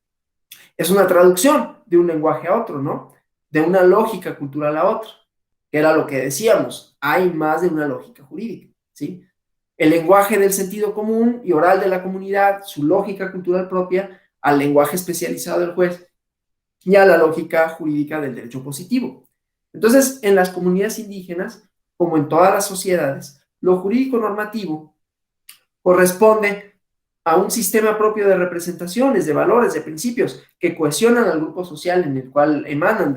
es una traducción de un lenguaje a otro, ¿no? De una lógica cultural a otra, que era lo que decíamos, hay más de una lógica jurídica, ¿sí? El lenguaje del sentido común y oral de la comunidad, su lógica cultural propia, al lenguaje especializado del juez y a la lógica jurídica del derecho positivo. Entonces, en las comunidades indígenas, como en todas las sociedades, lo jurídico normativo corresponde a un sistema propio de representaciones, de valores, de principios que cohesionan al grupo social en el cual emanan,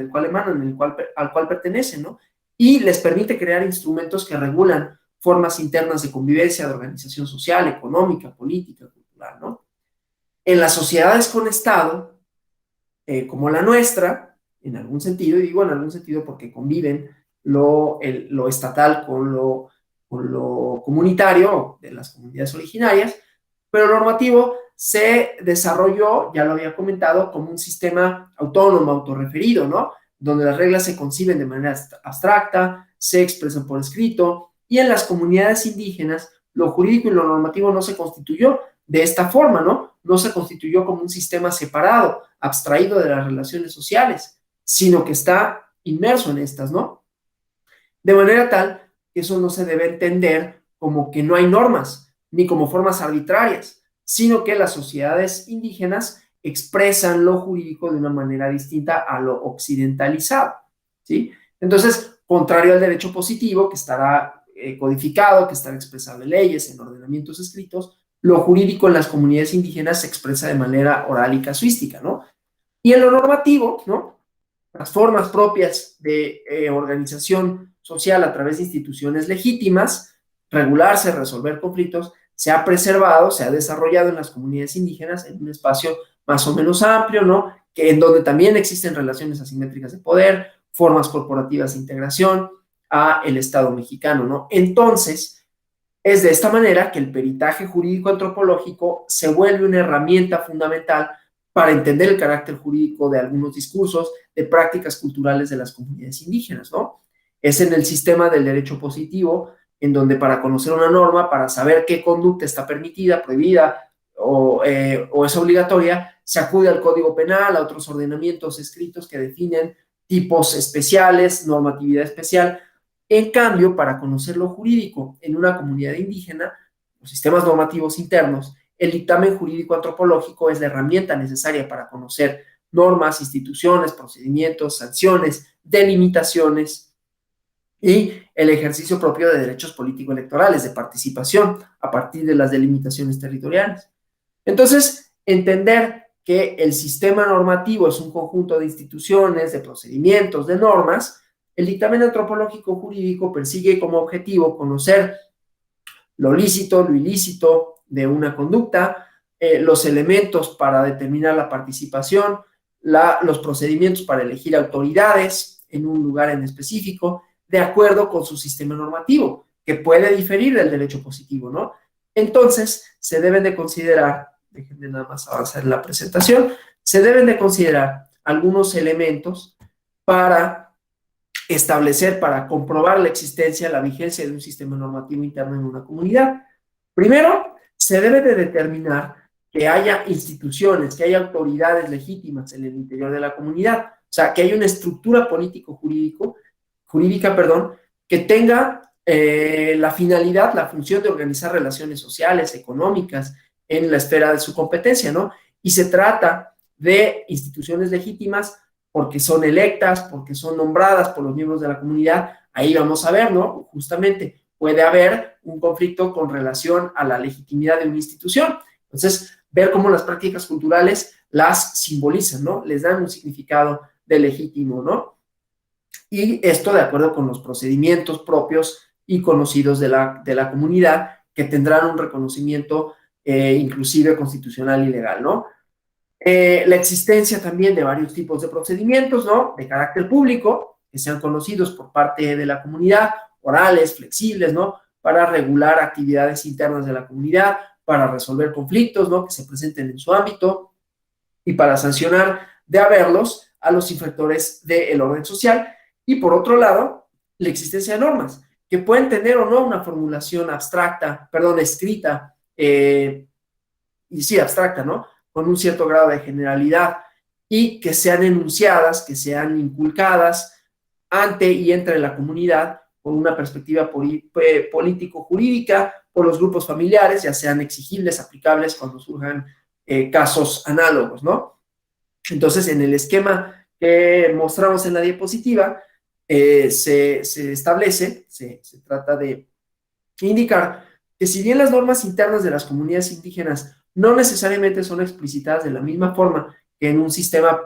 al cual pertenecen, ¿no? Y les permite crear instrumentos que regulan formas internas de convivencia, de organización social, económica, política, cultural, ¿no? En las sociedades con Estado, como la nuestra, en algún sentido, y digo en algún sentido porque conviven lo estatal con lo comunitario de las comunidades originarias, pero lo normativo se desarrolló, ya lo había comentado, como un sistema autónomo, autorreferido, ¿no? Donde las reglas se conciben de manera abstracta, se expresan por escrito, y en las comunidades indígenas lo jurídico y lo normativo no se constituyó de esta forma, ¿no? No se constituyó como un sistema separado, abstraído de las relaciones sociales, sino que está inmerso en estas, ¿no? De manera tal que eso no se debe entender como que no hay normas, ni como formas arbitrarias, sino que las sociedades indígenas expresan lo jurídico de una manera distinta a lo occidentalizado, ¿sí? Entonces, contrario al derecho positivo, que estará codificado, que estará expresado en leyes, en ordenamientos escritos, lo jurídico en las comunidades indígenas se expresa de manera oral y casuística, ¿no? Y en lo normativo, ¿no? Las formas propias de organización social a través de instituciones legítimas, regularse, resolver conflictos, se ha preservado, se ha desarrollado en las comunidades indígenas en un espacio más o menos amplio, ¿no? Que en donde también existen relaciones asimétricas de poder, formas corporativas de integración a el Estado mexicano, ¿no? Entonces, es de esta manera que el peritaje jurídico antropológico se vuelve una herramienta fundamental para entender el carácter jurídico de algunos discursos, de prácticas culturales de las comunidades indígenas, ¿no? Es en el sistema del derecho positivo, en donde para conocer una norma, para saber qué conducta está permitida, prohibida o es obligatoria, se acude al Código Penal, a otros ordenamientos escritos que definen tipos especiales, normatividad especial. En cambio, para conocer lo jurídico en una comunidad indígena, los sistemas normativos internos, el dictamen jurídico antropológico es la herramienta necesaria para conocer normas, instituciones, procedimientos, sanciones, delimitaciones y el ejercicio propio de derechos político-electorales, de participación a partir de las delimitaciones territoriales. Entonces, entender que el sistema normativo es un conjunto de instituciones, de procedimientos, de normas, el dictamen antropológico jurídico persigue como objetivo conocer lo lícito, lo ilícito de una conducta, los elementos para determinar la participación, los procedimientos para elegir autoridades en un lugar en específico, de acuerdo con su sistema normativo, que puede diferir del derecho positivo, ¿no? Entonces, se deben de considerar, déjenme nada más avanzar en la presentación, se deben de considerar algunos elementos para establecer, para comprobar la existencia, la vigencia de un sistema normativo interno en una comunidad. Primero, se debe de determinar que haya instituciones, que haya autoridades legítimas en el interior de la comunidad, o sea, que haya una estructura jurídica, que tenga la finalidad, la función de organizar relaciones sociales, económicas, en la esfera de su competencia, ¿no? Y se trata de instituciones legítimas porque son electas, porque son nombradas por los miembros de la comunidad. Ahí vamos a ver, ¿no? Justamente puede haber un conflicto con relación a la legitimidad de una institución. Entonces, ver cómo las prácticas culturales las simbolizan, ¿no? Les dan un significado de legítimo, ¿no? Y esto de acuerdo con los procedimientos propios y conocidos de la comunidad que tendrán un reconocimiento inclusive constitucional y legal, ¿no? La existencia también de varios tipos de procedimientos, ¿no? De carácter público, que sean conocidos por parte de la comunidad, orales, flexibles, ¿no? Para regular actividades internas de la comunidad, para resolver conflictos, ¿no? Que se presenten en su ámbito y para sancionar de haberlos a los infractores del orden social. Y por otro lado, la existencia de normas, que pueden tener o no una formulación abstracta, perdón, escrita, y sí, abstracta, ¿no? Con un cierto grado de generalidad y que sean enunciadas, que sean inculcadas ante y entre la comunidad con una perspectiva político-jurídica por los grupos familiares, ya sean exigibles, aplicables cuando surjan casos análogos, ¿no? Entonces, en el esquema que mostramos en la diapositiva, se establece, se trata de indicar que si bien las normas internas de las comunidades indígenas no necesariamente son explicitadas de la misma forma que en un sistema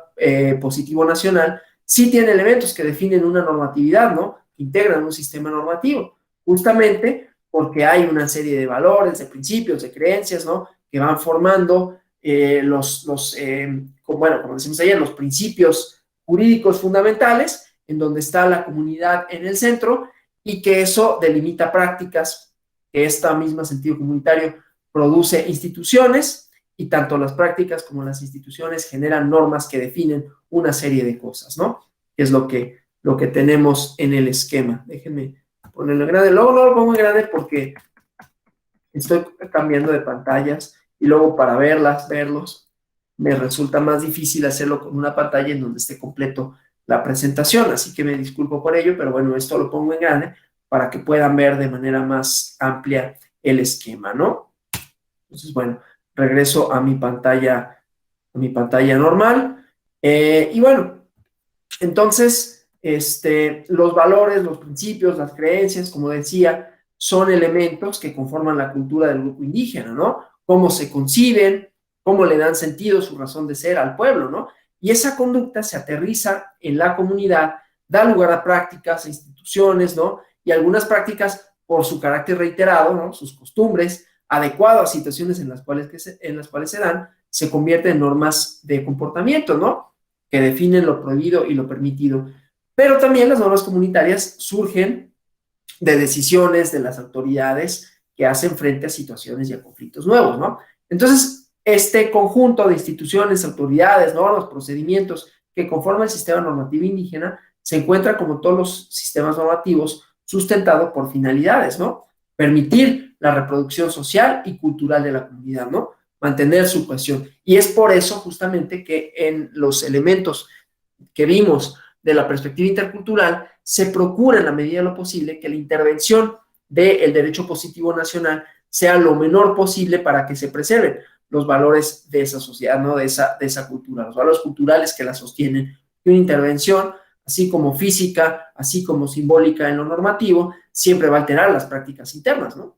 positivo nacional, sí tiene elementos que definen una normatividad, ¿no? Que integran un sistema normativo, justamente porque hay una serie de valores, de principios, de creencias, ¿no? Que van formando como decimos ayer, los principios jurídicos fundamentales, en donde está la comunidad en el centro, y que eso delimita prácticas, que esta misma sentido comunitario produce instituciones, y tanto las prácticas como las instituciones generan normas que definen una serie de cosas, ¿no? Que es lo que tenemos en el esquema. Déjenme ponerlo en grande. Luego no lo pongo en grande porque estoy cambiando de pantallas y luego para verlos, me resulta más difícil hacerlo con una pantalla en donde esté completo la presentación, así que me disculpo por ello, pero bueno, esto lo pongo en grande para que puedan ver de manera más amplia el esquema, ¿no? Entonces, bueno, regreso a mi pantalla normal. Y bueno, entonces, los valores, los principios, las creencias, como decía, son elementos que conforman la cultura del grupo indígena, ¿no? Cómo se conciben, cómo le dan sentido, su razón de ser al pueblo, ¿no? Y esa conducta se aterriza en la comunidad, da lugar a prácticas, a instituciones, ¿no? Y algunas prácticas, por su carácter reiterado, ¿no? Sus costumbres, adecuado a situaciones en las cuales se dan, se convierten en normas de comportamiento, ¿no? Que definen lo prohibido y lo permitido. Pero también las normas comunitarias surgen de decisiones de las autoridades que hacen frente a situaciones y a conflictos nuevos, ¿no? Entonces, este conjunto de instituciones, autoridades, normas, procedimientos que conforman el sistema normativo indígena se encuentra, como todos los sistemas normativos, sustentado por finalidades, ¿no? Permitir la reproducción social y cultural de la comunidad, ¿no? Mantener su cohesión. Y es por eso justamente que en los elementos que vimos de la perspectiva intercultural se procura en la medida de lo posible que la intervención del derecho positivo nacional sea lo menor posible para que se preserven los valores de esa sociedad, ¿no? De esa cultura, los valores culturales que la sostienen. Y una intervención, así como física, así como simbólica en lo normativo, siempre va a alterar las prácticas internas, ¿no?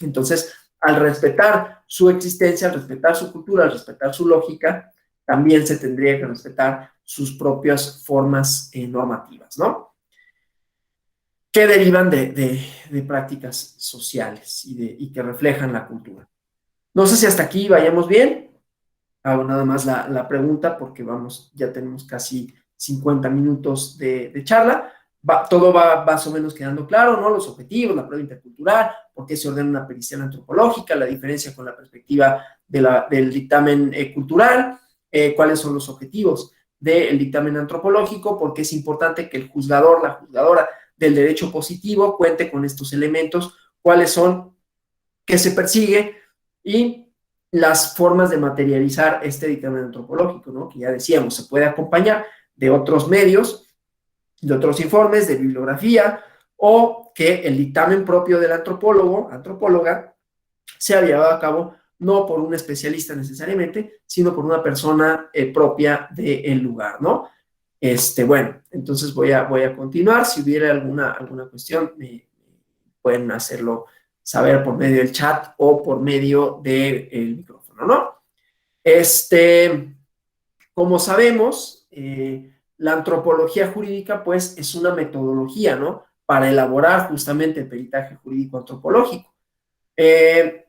Entonces, al respetar su existencia, al respetar su cultura, al respetar su lógica, también se tendría que respetar sus propias formas normativas, ¿no? Que derivan de prácticas sociales y que reflejan la cultura. No sé si hasta aquí vayamos bien. Hago nada más la pregunta porque ya tenemos casi 50 minutos de charla. Todo va más o menos quedando claro, ¿no? Los objetivos, la prueba intercultural, por qué se ordena una pericial antropológica, la diferencia con la perspectiva del dictamen cultural, cuáles son los objetivos del dictamen antropológico, porque es importante que el juzgador, la juzgadora del derecho positivo cuente con estos elementos, cuáles son, qué se persigue y las formas de materializar este dictamen antropológico, ¿no? Que ya decíamos, se puede acompañar de otros medios, de otros informes, de bibliografía, o que el dictamen propio del antropólogo, antropóloga, sea llevado a cabo no por un especialista necesariamente, sino por una persona propia del lugar, ¿no? Bueno, entonces voy a continuar. Si hubiera alguna cuestión, pueden hacerlo saber por medio del chat o por medio del micrófono, ¿no? Como sabemos, la antropología jurídica, pues, es una metodología, ¿no? Para elaborar justamente el peritaje jurídico antropológico.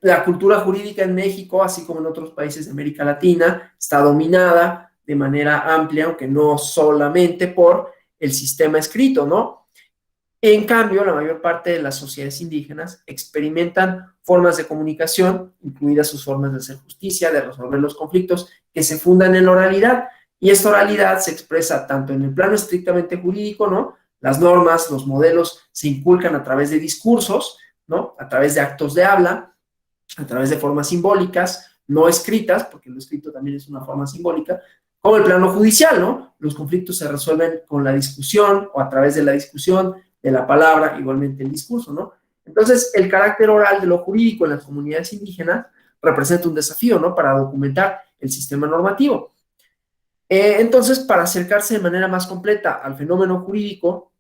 La cultura jurídica en México, así como en otros países de América Latina, está dominada de manera amplia, aunque no solamente por el sistema escrito, ¿no? En cambio, la mayor parte de las sociedades indígenas experimentan formas de comunicación, incluidas sus formas de hacer justicia, de resolver los conflictos, que se fundan en la oralidad. Y esta oralidad se expresa tanto en el plano estrictamente jurídico, ¿no? Las normas, los modelos se inculcan a través de discursos, ¿no? A través de actos de habla, a través de formas simbólicas, no escritas, porque lo escrito también es una forma simbólica, como el plano judicial, ¿no? Los conflictos se resuelven con la discusión o a través de la discusión, de la palabra, igualmente el discurso, ¿no? Entonces, el carácter oral de lo jurídico en las comunidades indígenas representa un desafío, ¿no? Para documentar el sistema normativo. Entonces, para acercarse de manera más completa al fenómeno jurídico,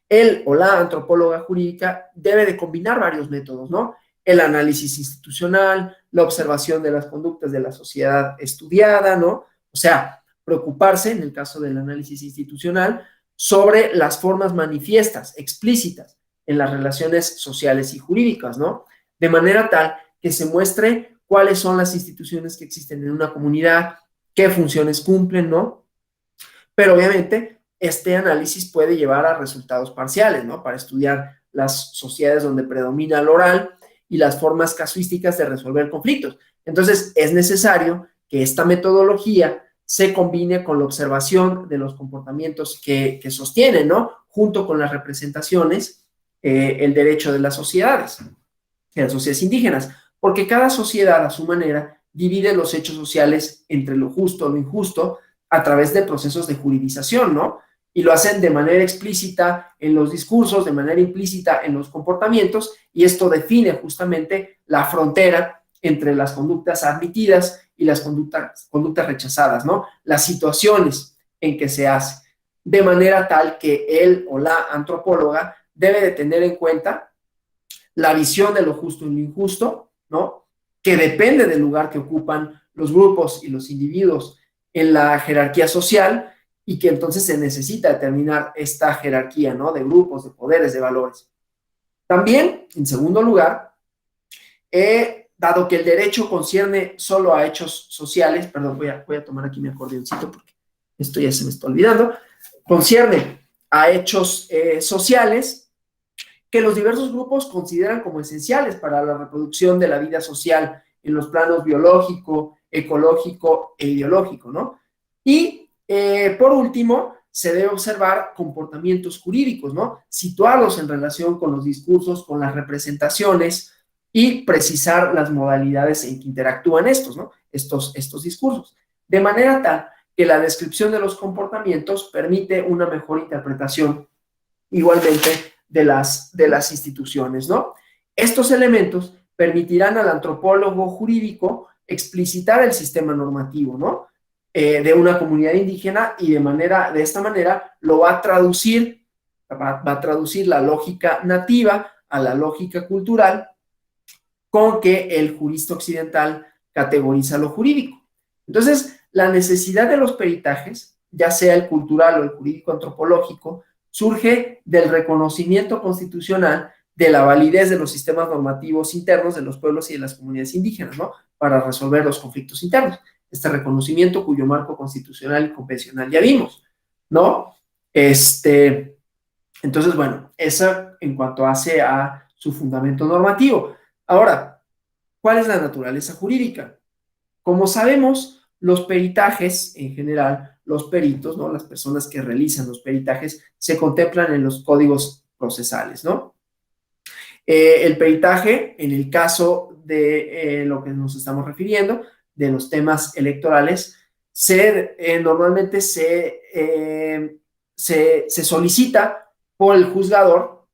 el o la antropóloga jurídica debe de combinar varios métodos, ¿no? El análisis institucional, la observación de las conductas de la sociedad estudiada, ¿no? O sea, preocuparse, en el caso del análisis institucional, sobre las formas manifiestas, explícitas, en las relaciones sociales y jurídicas, ¿no? De manera tal que se muestre cuáles son las instituciones que existen en una comunidad, qué funciones cumplen, ¿no? Pero obviamente este análisis puede llevar a resultados parciales, ¿no? Para estudiar las sociedades donde predomina el oral y las formas casuísticas de resolver conflictos. Entonces, es necesario que esta metodología se combine con la observación de los comportamientos que sostienen, ¿no? Junto con las representaciones, el derecho de las sociedades indígenas, porque cada sociedad a su manera divide los hechos sociales entre lo justo, lo injusto, a través de procesos de juridización, ¿no? Y lo hacen de manera explícita en los discursos, de manera implícita en los comportamientos, y esto define justamente la frontera entre las conductas admitidas y las conductas rechazadas, ¿no? Las situaciones en que se hace, de manera tal que él o la antropóloga debe de tener en cuenta la visión de lo justo y lo injusto, ¿no? Que depende del lugar que ocupan los grupos y los individuos en la jerarquía social, y que entonces se necesita determinar esta jerarquía, ¿no? De grupos, de poderes, de valores. También, en segundo lugar, dado que el derecho concierne solo a hechos sociales, perdón, voy a tomar aquí mi acordeoncito porque esto ya se me está olvidando, concierne a hechos sociales que los diversos grupos consideran como esenciales para la reproducción de la vida social en los planos biológico, ecológico e ideológico, ¿no? Y por último, se debe observar comportamientos jurídicos, ¿no? Situarlos en relación con los discursos, con las representaciones, y precisar las modalidades en que interactúan estos, ¿no? Estos discursos. De manera tal que la descripción de los comportamientos permite una mejor interpretación igualmente de las instituciones, ¿no? Estos elementos permitirán al antropólogo jurídico explicitar el sistema normativo, ¿no? De una comunidad indígena, y de esta manera lo va a traducir la lógica nativa a la lógica cultural con que el jurista occidental categoriza lo jurídico. Entonces, la necesidad de los peritajes, ya sea el cultural o el jurídico antropológico, surge del reconocimiento constitucional de la validez de los sistemas normativos internos de los pueblos y de las comunidades indígenas, ¿no? Para resolver los conflictos internos. Este reconocimiento cuyo marco constitucional y convencional ya vimos, ¿no? Entonces, bueno, eso en cuanto hace a su fundamento normativo. Ahora, ¿cuál es la naturaleza jurídica? Como sabemos, los peritajes, en general, los peritos, ¿no? Las personas que realizan los peritajes se contemplan en los códigos procesales, ¿no? El peritaje, en el caso de lo que nos estamos refiriendo, de los temas electorales, normalmente se solicita por el juzgador,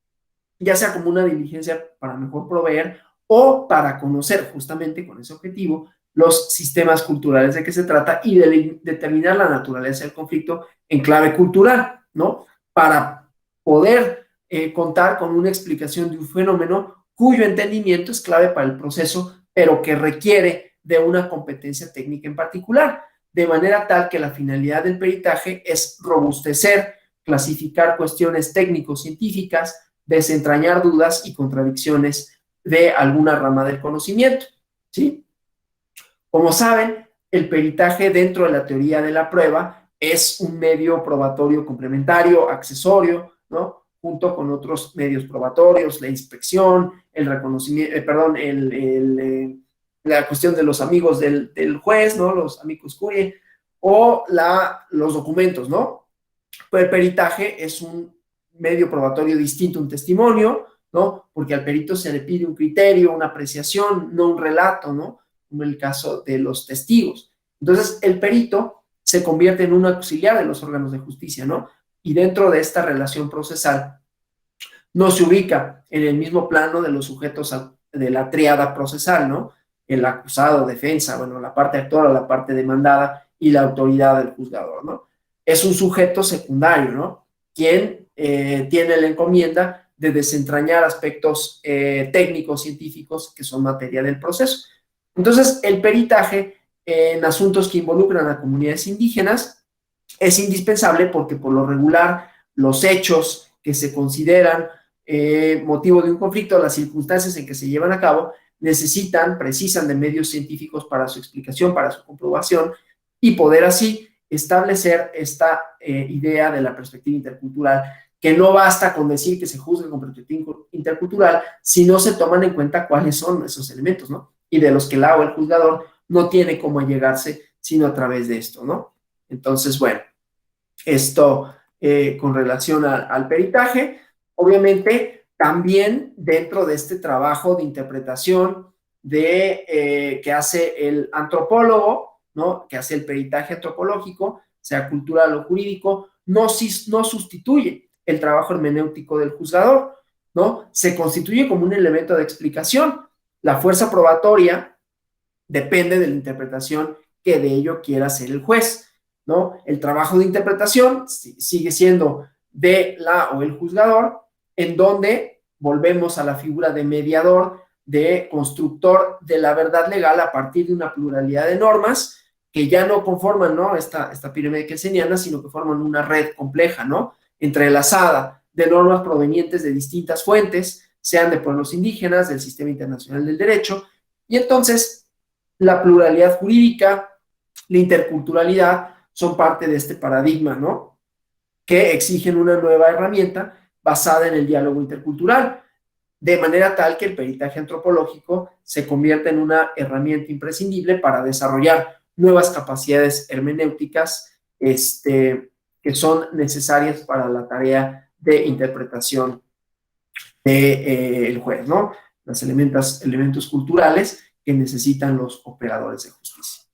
ya sea como una diligencia para mejor proveer o para conocer justamente con ese objetivo los sistemas culturales de que se trata, y determinar la naturaleza del conflicto en clave cultural, ¿no? Para poder contar con una explicación de un fenómeno cuyo entendimiento es clave para el proceso, pero que requiere de una competencia técnica en particular, de manera tal que la finalidad del peritaje es robustecer, clasificar cuestiones técnico-científicas, desentrañar dudas y contradicciones de alguna rama del conocimiento, ¿sí? Como saben, el peritaje dentro de la teoría de la prueba es un medio probatorio complementario, accesorio, ¿no? Junto con otros medios probatorios, la inspección, el reconocimiento, la cuestión de los amigos del juez, ¿no? Los amicus curiae, o los documentos, ¿no? Pues el peritaje es un medio probatorio distinto a un testimonio, ¿no? Porque al perito se le pide un criterio, una apreciación, no un relato, ¿no? Como el caso de los testigos. Entonces, el perito se convierte en un auxiliar de los órganos de justicia, ¿no? Y dentro de esta relación procesal, no se ubica en el mismo plano de los sujetos de la tríada procesal, ¿no? El acusado, defensa, bueno, la parte actora, la parte demandada y la autoridad del juzgador, ¿no? Es un sujeto secundario, ¿no? Quien tiene la encomienda de desentrañar aspectos técnicos, científicos, que son materia del proceso. Entonces, el peritaje en asuntos que involucran a comunidades indígenas es indispensable porque, por lo regular, los hechos que se consideran motivo de un conflicto, las circunstancias en que se llevan a cabo, precisan de medios científicos para su explicación, para su comprobación, y poder así establecer esta idea de la perspectiva intercultural, que no basta con decir que se juzgue con perspectiva intercultural si no se toman en cuenta cuáles son esos elementos, ¿no? Y de los que el juzgador no tiene cómo llegarse sino a través de esto, ¿no? Entonces, bueno, esto con relación al peritaje. Obviamente, también dentro de este trabajo de interpretación que hace el antropólogo, ¿no? Que hace el peritaje antropológico, sea cultural o jurídico, no sustituye el trabajo hermenéutico del juzgador, ¿no? Se constituye como un elemento de explicación. La fuerza probatoria depende de la interpretación que de ello quiera hacer el juez, ¿no? El trabajo de interpretación sigue siendo de la o el juzgador, en donde volvemos a la figura de mediador, de constructor de la verdad legal a partir de una pluralidad de normas que ya no conforman, ¿no?, esta pirámide kelseniana, sino que forman una red compleja, ¿no?, entrelazada de normas provenientes de distintas fuentes, sean de pueblos indígenas, del sistema internacional del derecho, y entonces la pluralidad jurídica, la interculturalidad son parte de este paradigma, ¿no?, que exigen una nueva herramienta basada en el diálogo intercultural, de manera tal que el peritaje antropológico se convierta en una herramienta imprescindible para desarrollar nuevas capacidades hermenéuticas que son necesarias para la tarea de interpretación del juez, ¿no? Los elementos culturales que necesitan los operadores de justicia.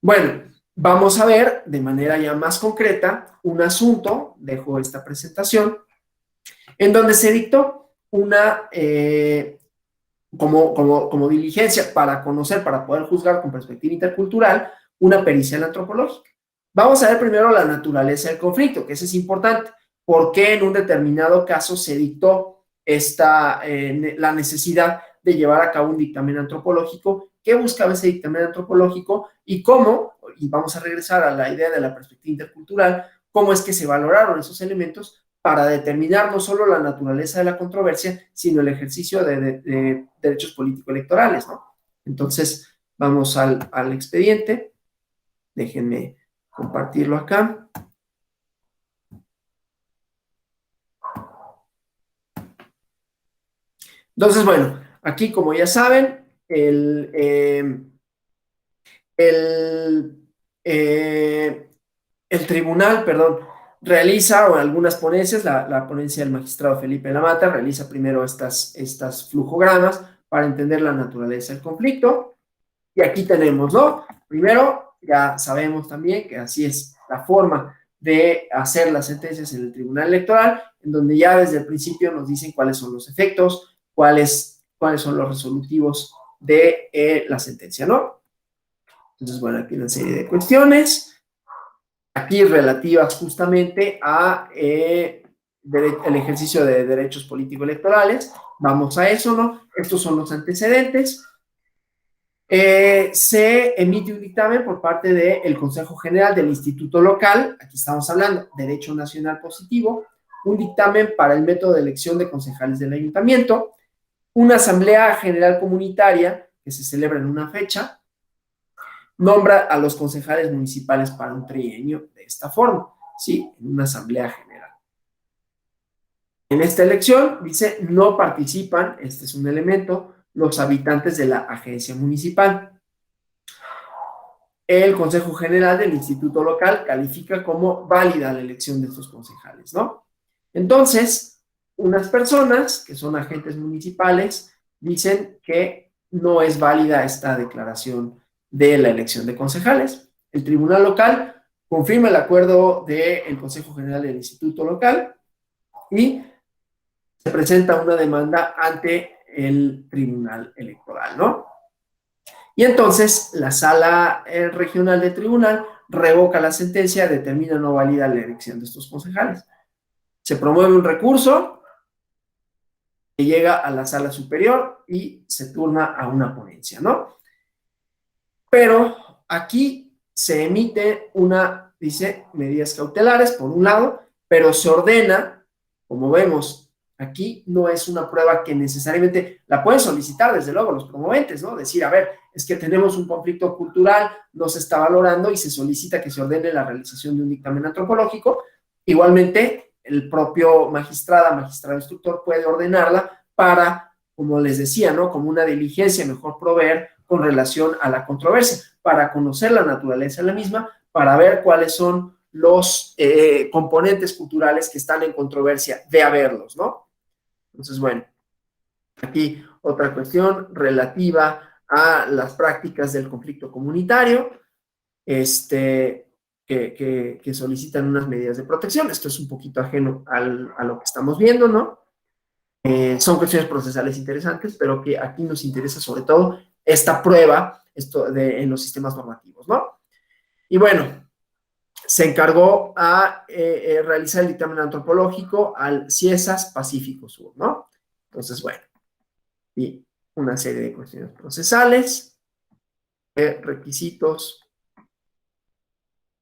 Bueno, vamos a ver de manera ya más concreta un asunto, dejo esta presentación, en donde se dictó una, como diligencia para conocer, para poder juzgar con perspectiva intercultural, una pericia antropológica. Vamos a ver primero la naturaleza del conflicto, que eso es importante. ¿Por qué en un determinado caso se dictó la necesidad de llevar a cabo un dictamen antropológico? ¿Qué buscaba ese dictamen antropológico? Y cómo, y vamos a regresar a la idea de la perspectiva intercultural, cómo es que se valoraron esos elementos para determinar no solo la naturaleza de la controversia, sino el ejercicio de derechos político-electorales, ¿no? Entonces, vamos al expediente. Déjenme compartirlo acá. Entonces, bueno, aquí, como ya saben, el tribunal, perdón, realiza algunas ponencias, la ponencia del magistrado Felipe Lamata realiza primero estas flujogramas para entender la naturaleza del conflicto, y aquí tenemos, ¿no? Primero, ya sabemos también que así es la forma de hacer las sentencias en el tribunal electoral, en donde ya desde el principio nos dicen cuáles son los efectos, cuáles son los resolutivos de la sentencia, ¿no? Entonces, bueno, aquí una serie de cuestiones, aquí relativas justamente a el ejercicio de derechos político-electorales. Vamos a eso, ¿no? Estos son los antecedentes. Se emite un dictamen por parte del Consejo General del Instituto Local, aquí estamos hablando, Derecho Nacional Positivo, un dictamen para el método de elección de concejales del ayuntamiento, una asamblea general comunitaria que se celebra en una fecha, nombra a los concejales municipales para un trienio de esta forma, ¿sí? En una asamblea general. En esta elección, dice, no participan, este es un elemento, los habitantes de la agencia municipal. El Consejo General del Instituto Local califica como válida la elección de estos concejales, ¿no? Entonces, unas personas que son agentes municipales dicen que no es válida esta declaración de la elección de concejales. El Tribunal Local confirma el acuerdo del Consejo General del Instituto Local y se presenta una demanda ante el Tribunal Electoral, ¿no? Y entonces la Sala Regional del Tribunal revoca la sentencia, determina no válida la elección de estos concejales. Se promueve un recurso que llega a la Sala Superior y se turna a una ponencia, ¿no? Pero aquí se emite dice, medidas cautelares, por un lado, pero se ordena, como vemos, aquí no es una prueba que necesariamente la pueden solicitar, desde luego, los promoventes, ¿no? Decir, a ver, es que tenemos un conflicto cultural, no se está valorando y se solicita que se ordene la realización de un dictamen antropológico. Igualmente, el propio magistrado instructor puede ordenarla para, como les decía, ¿no? Como una diligencia, mejor proveer con relación a la controversia, para conocer la naturaleza de la misma, para ver cuáles son los componentes culturales que están en controversia, de haberlos, ¿no? Entonces, bueno, aquí otra cuestión relativa a las prácticas del conflicto comunitario. que solicitan unas medidas de protección. Esto es un poquito ajeno a lo que estamos viendo, ¿no? Son cuestiones procesales interesantes, pero que aquí nos interesa sobre todo esta prueba en los sistemas normativos, ¿no? Y bueno, se encargó a realizar el dictamen antropológico al CIESAS Pacífico Sur, ¿no? Entonces, bueno, y una serie de cuestiones procesales, requisitos,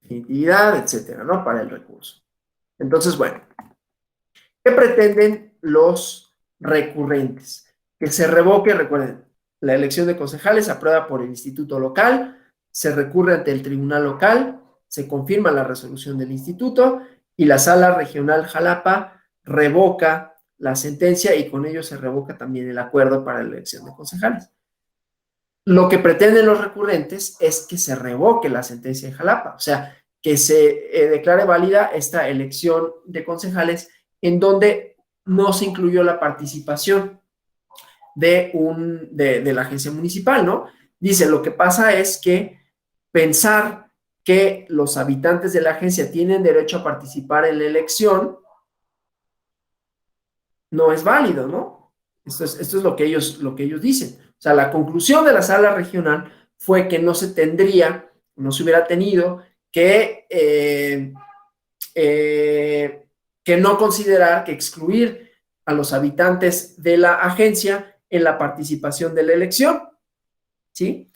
definitividad, etcétera, ¿no? Para el recurso. Entonces, bueno, ¿qué pretenden los recurrentes? Que se revoque, recuerden, la elección de concejales aprueba por el instituto local, se recurre ante el tribunal local, se confirma la resolución del instituto y la sala regional Jalapa revoca la sentencia y con ello se revoca también el acuerdo para la elección de concejales. Lo que pretenden los recurrentes es que se revoque la sentencia de Jalapa, o sea, que se declare válida esta elección de concejales en donde no se incluyó la participación de la agencia municipal, ¿no? Dice, lo que pasa es que pensar que los habitantes de la agencia tienen derecho a participar en la elección no es válido, ¿no? Esto es lo que ellos dicen. O sea, la conclusión de la sala regional fue que no se hubiera tenido que no considerar, que excluir a los habitantes de la agencia en la participación de la elección, ¿sí?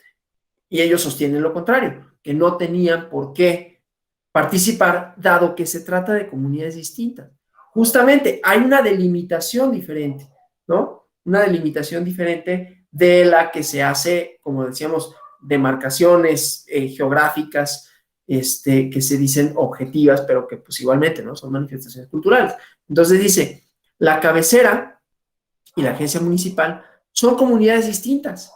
Y ellos sostienen lo contrario, que no tenían por qué participar, dado que se trata de comunidades distintas. Justamente hay una delimitación diferente, ¿no? Una delimitación diferente de la que se hace, como decíamos, demarcaciones geográficas, que se dicen objetivas, pero que pues igualmente, ¿no? Son manifestaciones culturales. Entonces dice, la cabecera y la agencia municipal son comunidades distintas.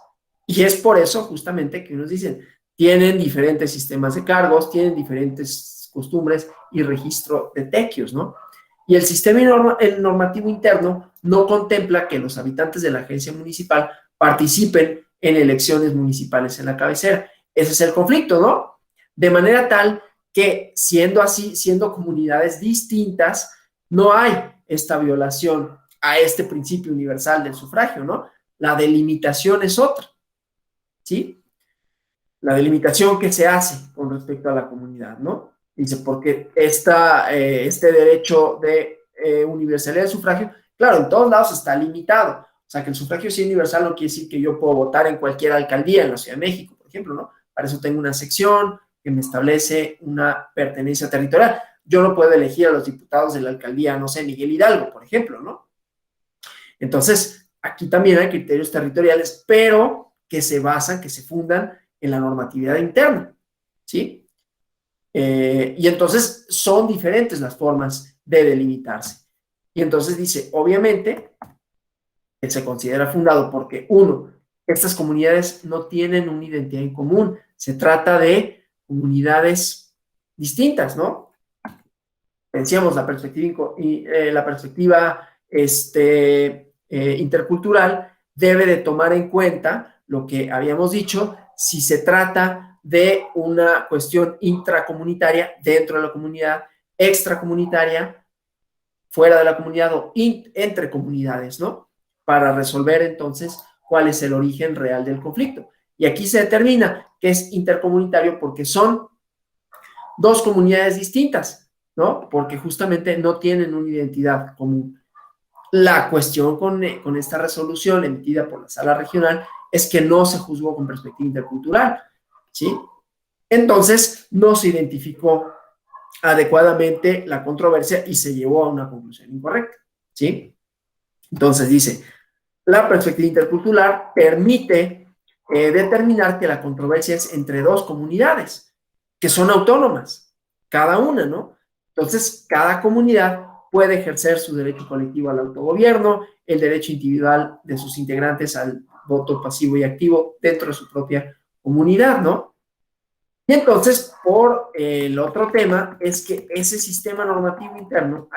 Y es por eso justamente que unos dicen, tienen diferentes sistemas de cargos, tienen diferentes costumbres y registro de tequios, ¿no? Y el sistema normativo interno no contempla que los habitantes de la agencia municipal participen en elecciones municipales en la cabecera. Ese es el conflicto, ¿no? De manera tal que siendo así, siendo comunidades distintas, no hay esta violación a este principio universal del sufragio, ¿no? La delimitación es otra, ¿sí? La delimitación que se hace con respecto a la comunidad, ¿no? Dice, porque este derecho de universalidad del sufragio, claro, en todos lados está limitado. O sea, que el sufragio sea universal no quiere decir que yo puedo votar en cualquier alcaldía en la Ciudad de México, por ejemplo, ¿no? Para eso tengo una sección que me establece una pertenencia territorial. Yo no puedo elegir a los diputados de la alcaldía, no sé, Miguel Hidalgo, por ejemplo, ¿no? Entonces, aquí también hay criterios territoriales, pero que se basan, que se fundan en la normatividad interna, ¿sí? Y entonces son diferentes las formas de delimitarse. Y entonces dice, obviamente, se considera fundado porque, uno, estas comunidades no tienen una identidad en común, se trata de comunidades distintas, ¿no? Decíamos la perspectiva intercultural debe de tomar en cuenta lo que habíamos dicho, si se trata de una cuestión intracomunitaria dentro de la comunidad, extracomunitaria fuera de la comunidad o entre comunidades, ¿no? Para resolver entonces cuál es el origen real del conflicto. Y aquí se determina que es intercomunitario porque son dos comunidades distintas, ¿no? Porque justamente no tienen una identidad común. La cuestión con esta resolución emitida por la sala regional es que no se juzgó con perspectiva intercultural, ¿sí? Entonces, no se identificó adecuadamente la controversia y se llevó a una conclusión incorrecta, ¿sí? Entonces dice, la perspectiva intercultural permite determinar que la controversia es entre dos comunidades que son autónomas, cada una, ¿no? Entonces, cada comunidad puede ejercer su derecho colectivo al autogobierno, el derecho individual de sus integrantes al voto pasivo y activo dentro de su propia comunidad, ¿no? Y entonces, por el otro tema, es que ese sistema normativo interno,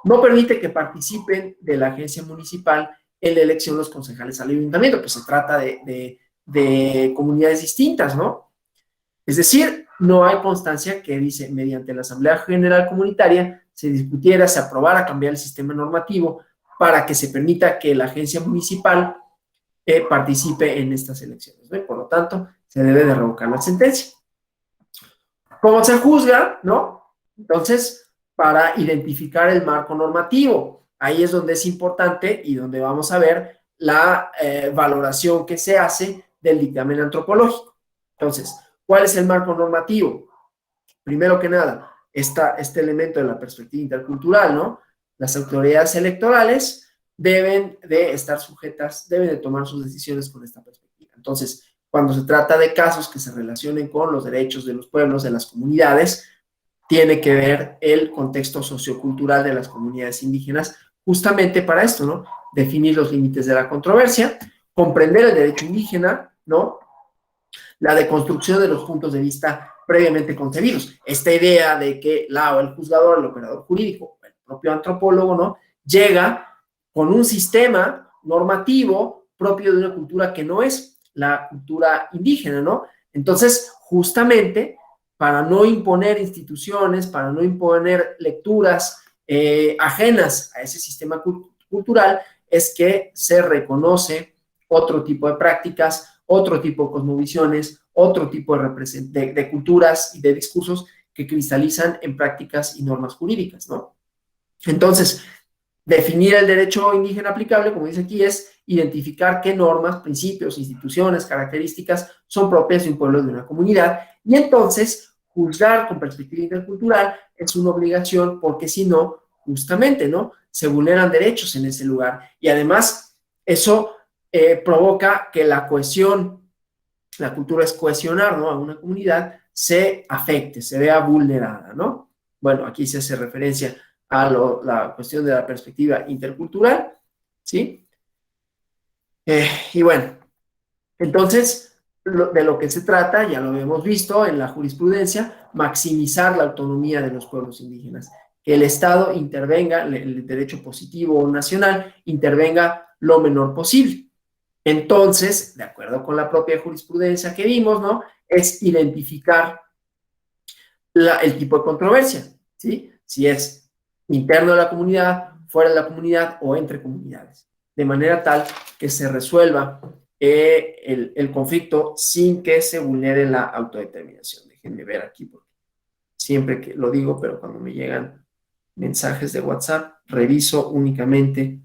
no permite que participen de la agencia municipal en la elección de los concejales al ayuntamiento, pues se trata de comunidades distintas, ¿no? Es decir, no hay constancia que dice, mediante la Asamblea General Comunitaria se discutiera, se aprobara cambiar el sistema normativo para que se permita que la agencia municipal participe en estas elecciones, ¿no? Y por lo tanto, se debe de revocar la sentencia. ¿Cómo se juzga, no? Entonces, para identificar el marco normativo, ahí es donde es importante y donde vamos a ver la valoración que se hace del dictamen antropológico. Entonces, ¿cuál es el marco normativo? Primero que nada, este elemento de la perspectiva intercultural, ¿no? Las autoridades electorales deben de estar sujetas, deben de tomar sus decisiones con esta perspectiva. Entonces, cuando se trata de casos que se relacionen con los derechos de los pueblos, de las comunidades, tiene que ver el contexto sociocultural de las comunidades indígenas, justamente para esto, ¿no? Definir los límites de la controversia, comprender el derecho indígena, ¿no? La deconstrucción de los puntos de vista previamente concebidos. Esta idea de que el juzgador, el operador jurídico, el propio antropólogo, ¿no? Llega con un sistema normativo propio de una cultura que no es la cultura indígena, ¿no? Entonces, justamente, para no imponer instituciones, para no imponer lecturas ajenas a ese sistema cultural, es que se reconoce otro tipo de prácticas, otro tipo de cosmovisiones, otro tipo de culturas y de discursos que cristalizan en prácticas y normas jurídicas, ¿no? Entonces, definir el derecho indígena aplicable, como dice aquí, es identificar qué normas, principios, instituciones, características son propias de un pueblo, de una comunidad, y entonces juzgar con perspectiva intercultural es una obligación, porque si no, justamente, ¿no? Se vulneran derechos en ese lugar, y además eso provoca que la cohesión, la cultura es cohesionar, ¿no? A una comunidad, se afecte, se vea vulnerada, ¿no? Bueno, aquí se hace referencia a la cuestión de la perspectiva intercultural, ¿sí? Y bueno, entonces, de lo que se trata, ya lo hemos visto en la jurisprudencia, maximizar la autonomía de los pueblos indígenas, que el Estado intervenga, el derecho positivo nacional, intervenga lo menor posible. Entonces, de acuerdo con la propia jurisprudencia que vimos, ¿no? Es identificar el tipo de controversia, ¿sí? Si es interno de la comunidad, fuera de la comunidad o entre comunidades, de manera tal que se resuelva el conflicto sin que se vulnere la autodeterminación. Déjenme ver aquí, porque siempre que lo digo, pero cuando me llegan mensajes de WhatsApp, reviso únicamente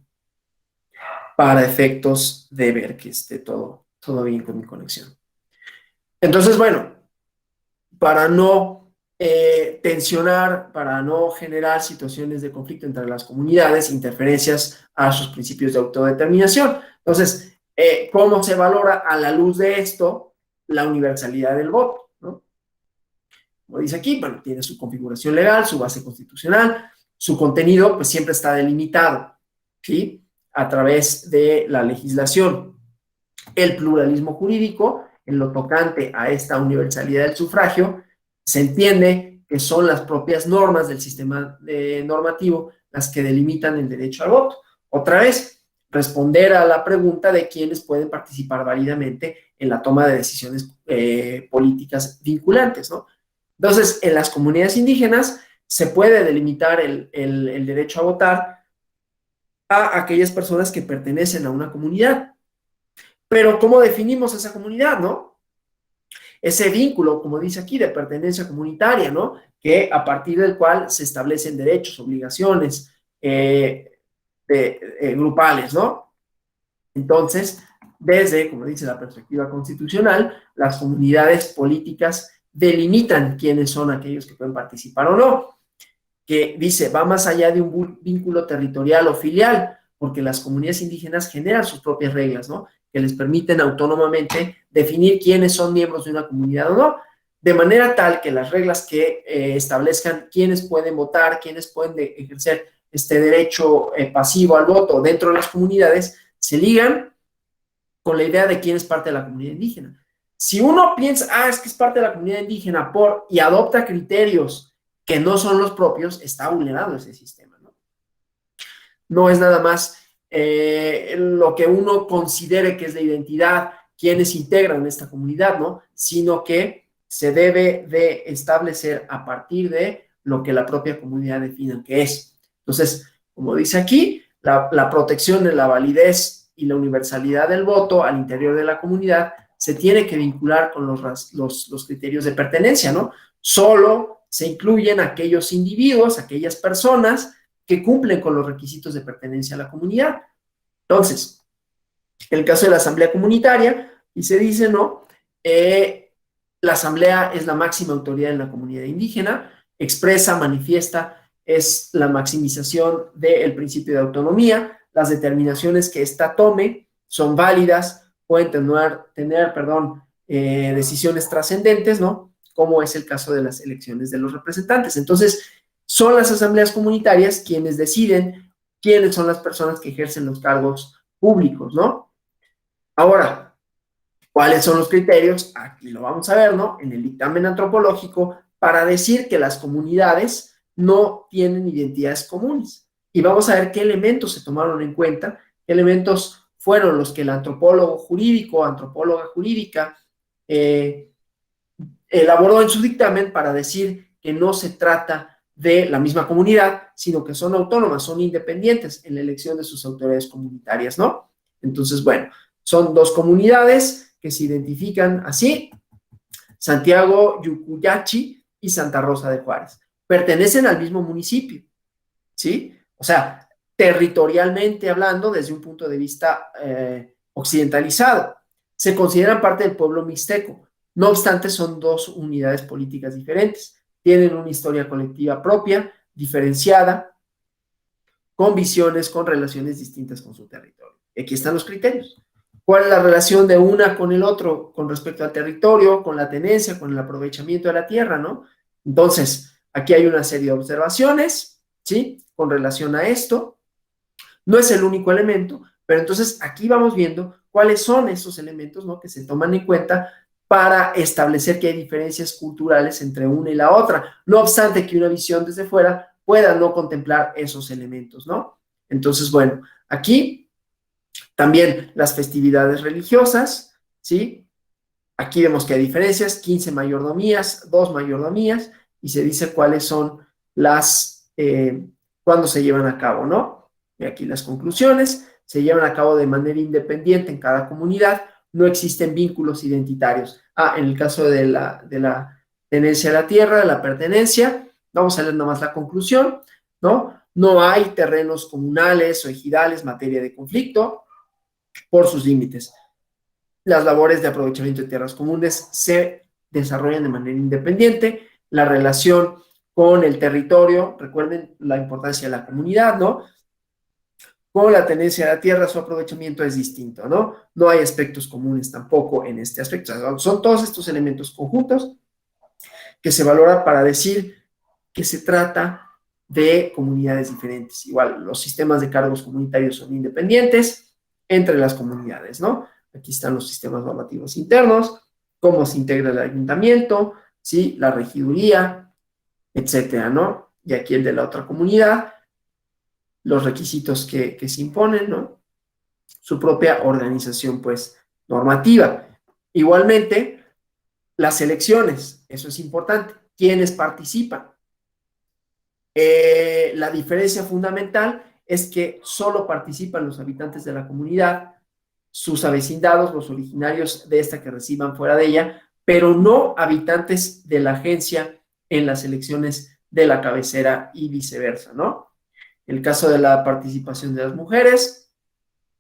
para efectos de ver que esté todo bien con mi conexión. Entonces, bueno, para no tensionar, para no generar situaciones de conflicto entre las comunidades, interferencias a sus principios de autodeterminación. Entonces, ¿cómo se valora a la luz de esto la universalidad del voto, ¿no? Como dice aquí, bueno, tiene su configuración legal, su base constitucional, su contenido pues siempre está delimitado, ¿sí? A través de la legislación. El pluralismo jurídico, en lo tocante a esta universalidad del sufragio, se entiende que son las propias normas del sistema normativo las que delimitan el derecho al voto. Otra vez, responder a la pregunta de quiénes pueden participar válidamente en la toma de decisiones políticas vinculantes, ¿no? Entonces, en las comunidades indígenas se puede delimitar el derecho a votar a aquellas personas que pertenecen a una comunidad. Pero ¿cómo definimos esa comunidad, no? Ese vínculo, como dice aquí, de pertenencia comunitaria, ¿no? Que a partir del cual se establecen derechos, obligaciones grupales, ¿no? Entonces, desde, como dice la perspectiva constitucional, las comunidades políticas delimitan quiénes son aquellos que pueden participar o no, que dice, va más allá de un vínculo territorial o filial, porque las comunidades indígenas generan sus propias reglas, ¿no? Que les permiten autónomamente definir quiénes son miembros de una comunidad o no, de manera tal que las reglas que establezcan quiénes pueden votar, quiénes pueden ejercer este derecho pasivo al voto dentro de las comunidades, se ligan con la idea de quién es parte de la comunidad indígena. Si uno piensa, es que es parte de la comunidad indígena y adopta criterios que no son los propios, está vulnerado ese sistema, ¿no? No es nada más lo que uno considere que es la identidad, quienes integran esta comunidad, ¿no? Sino que se debe de establecer a partir de lo que la propia comunidad defina que es. Entonces, como dice aquí, la protección de la validez y la universalidad del voto al interior de la comunidad se tiene que vincular con los criterios de pertenencia, ¿no? Solo se incluyen aquellos individuos, aquellas personas que cumplen con los requisitos de pertenencia a la comunidad. Entonces, en el caso de la asamblea comunitaria, y se dice, ¿no? La asamblea es la máxima autoridad en la comunidad indígena, expresa, manifiesta, es la maximización del principio de autonomía, las determinaciones que ésta tome son válidas, pueden tener decisiones trascendentes, ¿no? Como es el caso de las elecciones de los representantes. Entonces, son las asambleas comunitarias quienes deciden quiénes son las personas que ejercen los cargos públicos, ¿no? Ahora, ¿cuáles son los criterios? Aquí lo vamos a ver, ¿no? En el dictamen antropológico, para decir que las comunidades no tienen identidades comunes. Y vamos a ver qué elementos se tomaron en cuenta, qué elementos fueron los que el antropólogo jurídico, antropóloga jurídica, elaboró en su dictamen para decir que no se trata de la misma comunidad, sino que son autónomas, son independientes en la elección de sus autoridades comunitarias, ¿no? Entonces, bueno, son dos comunidades que se identifican así, Santiago Yucuyachi y Santa Rosa de Juárez. Pertenecen al mismo municipio, ¿sí? O sea, territorialmente hablando, desde un punto de vista occidentalizado, se consideran parte del pueblo mixteco. No obstante, son dos unidades políticas diferentes. Tienen una historia colectiva propia, diferenciada, con visiones, con relaciones distintas con su territorio. Y aquí están los criterios. ¿Cuál es la relación de una con el otro con respecto al territorio, con la tenencia, con el aprovechamiento de la tierra, ¿no? Entonces, aquí hay una serie de observaciones, ¿sí? Con relación a esto. No es el único elemento, pero entonces aquí vamos viendo cuáles son esos elementos, ¿no? Que se toman en cuenta para establecer que hay diferencias culturales entre una y la otra, no obstante que una visión desde fuera pueda no contemplar esos elementos, ¿no? Entonces, bueno, aquí también las festividades religiosas, ¿sí? Aquí vemos que hay diferencias, 15 mayordomías, 2 mayordomías, y se dice cuáles son cuándo se llevan a cabo, ¿no? Y aquí las conclusiones, se llevan a cabo de manera independiente en cada comunidad, no existen vínculos identitarios. En el caso de la tenencia a la tierra, de la pertenencia, vamos a leer nomás la conclusión, ¿no? No hay terrenos comunales o ejidales, materia de conflicto, por sus límites. Las labores de aprovechamiento de tierras comunes se desarrollan de manera independiente, la relación con el territorio, recuerden la importancia de la comunidad, ¿no? Con la tenencia de la tierra, su aprovechamiento es distinto, ¿no? No hay aspectos comunes tampoco en este aspecto. O sea, son todos estos elementos conjuntos que se valoran para decir que se trata de comunidades diferentes. Igual, los sistemas de cargos comunitarios son independientes entre las comunidades, ¿no? Aquí están los sistemas normativos internos, cómo se integra el ayuntamiento, ¿sí? La regiduría, etcétera, ¿no? Y aquí el de la otra comunidad, los requisitos que se imponen, ¿no? Su propia organización, pues, normativa. Igualmente, las elecciones, eso es importante. ¿Quiénes participan? La diferencia fundamental es que solo participan los habitantes de la comunidad, sus avecindados, los originarios de esta que reciban fuera de ella, pero no habitantes de la agencia en las elecciones de la cabecera y viceversa, ¿no? El caso de la participación de las mujeres,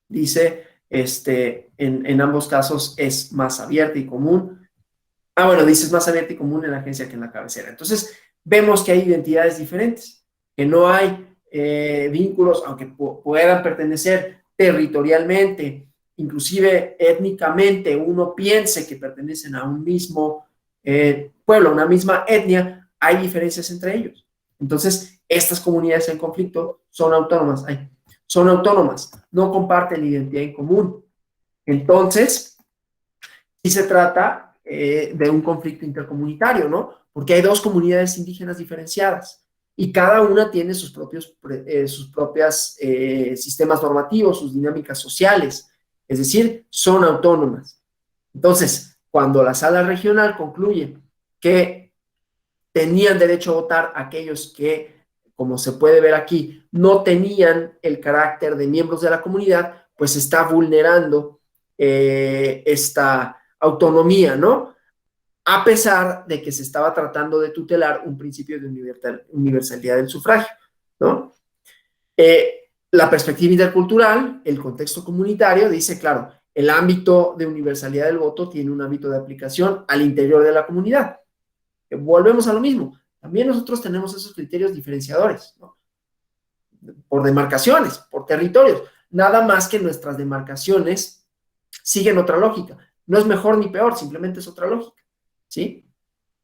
dice, en ambos casos es más abierta y común. Bueno, dice es más abierta y común en la agencia que en la cabecera. Entonces, vemos que hay identidades diferentes, que no hay vínculos, aunque puedan pertenecer territorialmente, inclusive étnicamente, uno piense que pertenecen a un mismo pueblo, a una misma etnia, hay diferencias entre ellos. Entonces, estas comunidades en conflicto son autónomas, no comparten identidad en común. Entonces, sí se trata de un conflicto intercomunitario, ¿no? Porque hay dos comunidades indígenas diferenciadas y cada una tiene sus propios sistemas normativos, sus dinámicas sociales, es decir, son autónomas. Entonces, cuando la sala regional concluye que tenían derecho a votar aquellos que, como se puede ver aquí, no tenían el carácter de miembros de la comunidad, pues está vulnerando esta autonomía, ¿no? A pesar de que se estaba tratando de tutelar un principio de universalidad del sufragio, ¿no? La perspectiva intercultural, el contexto comunitario, dice, claro, el ámbito de universalidad del voto tiene un ámbito de aplicación al interior de la comunidad. Volvemos a lo mismo. También nosotros tenemos esos criterios diferenciadores, ¿no? Por demarcaciones, por territorios. Nada más que nuestras demarcaciones siguen otra lógica. No es mejor ni peor, simplemente es otra lógica, ¿sí?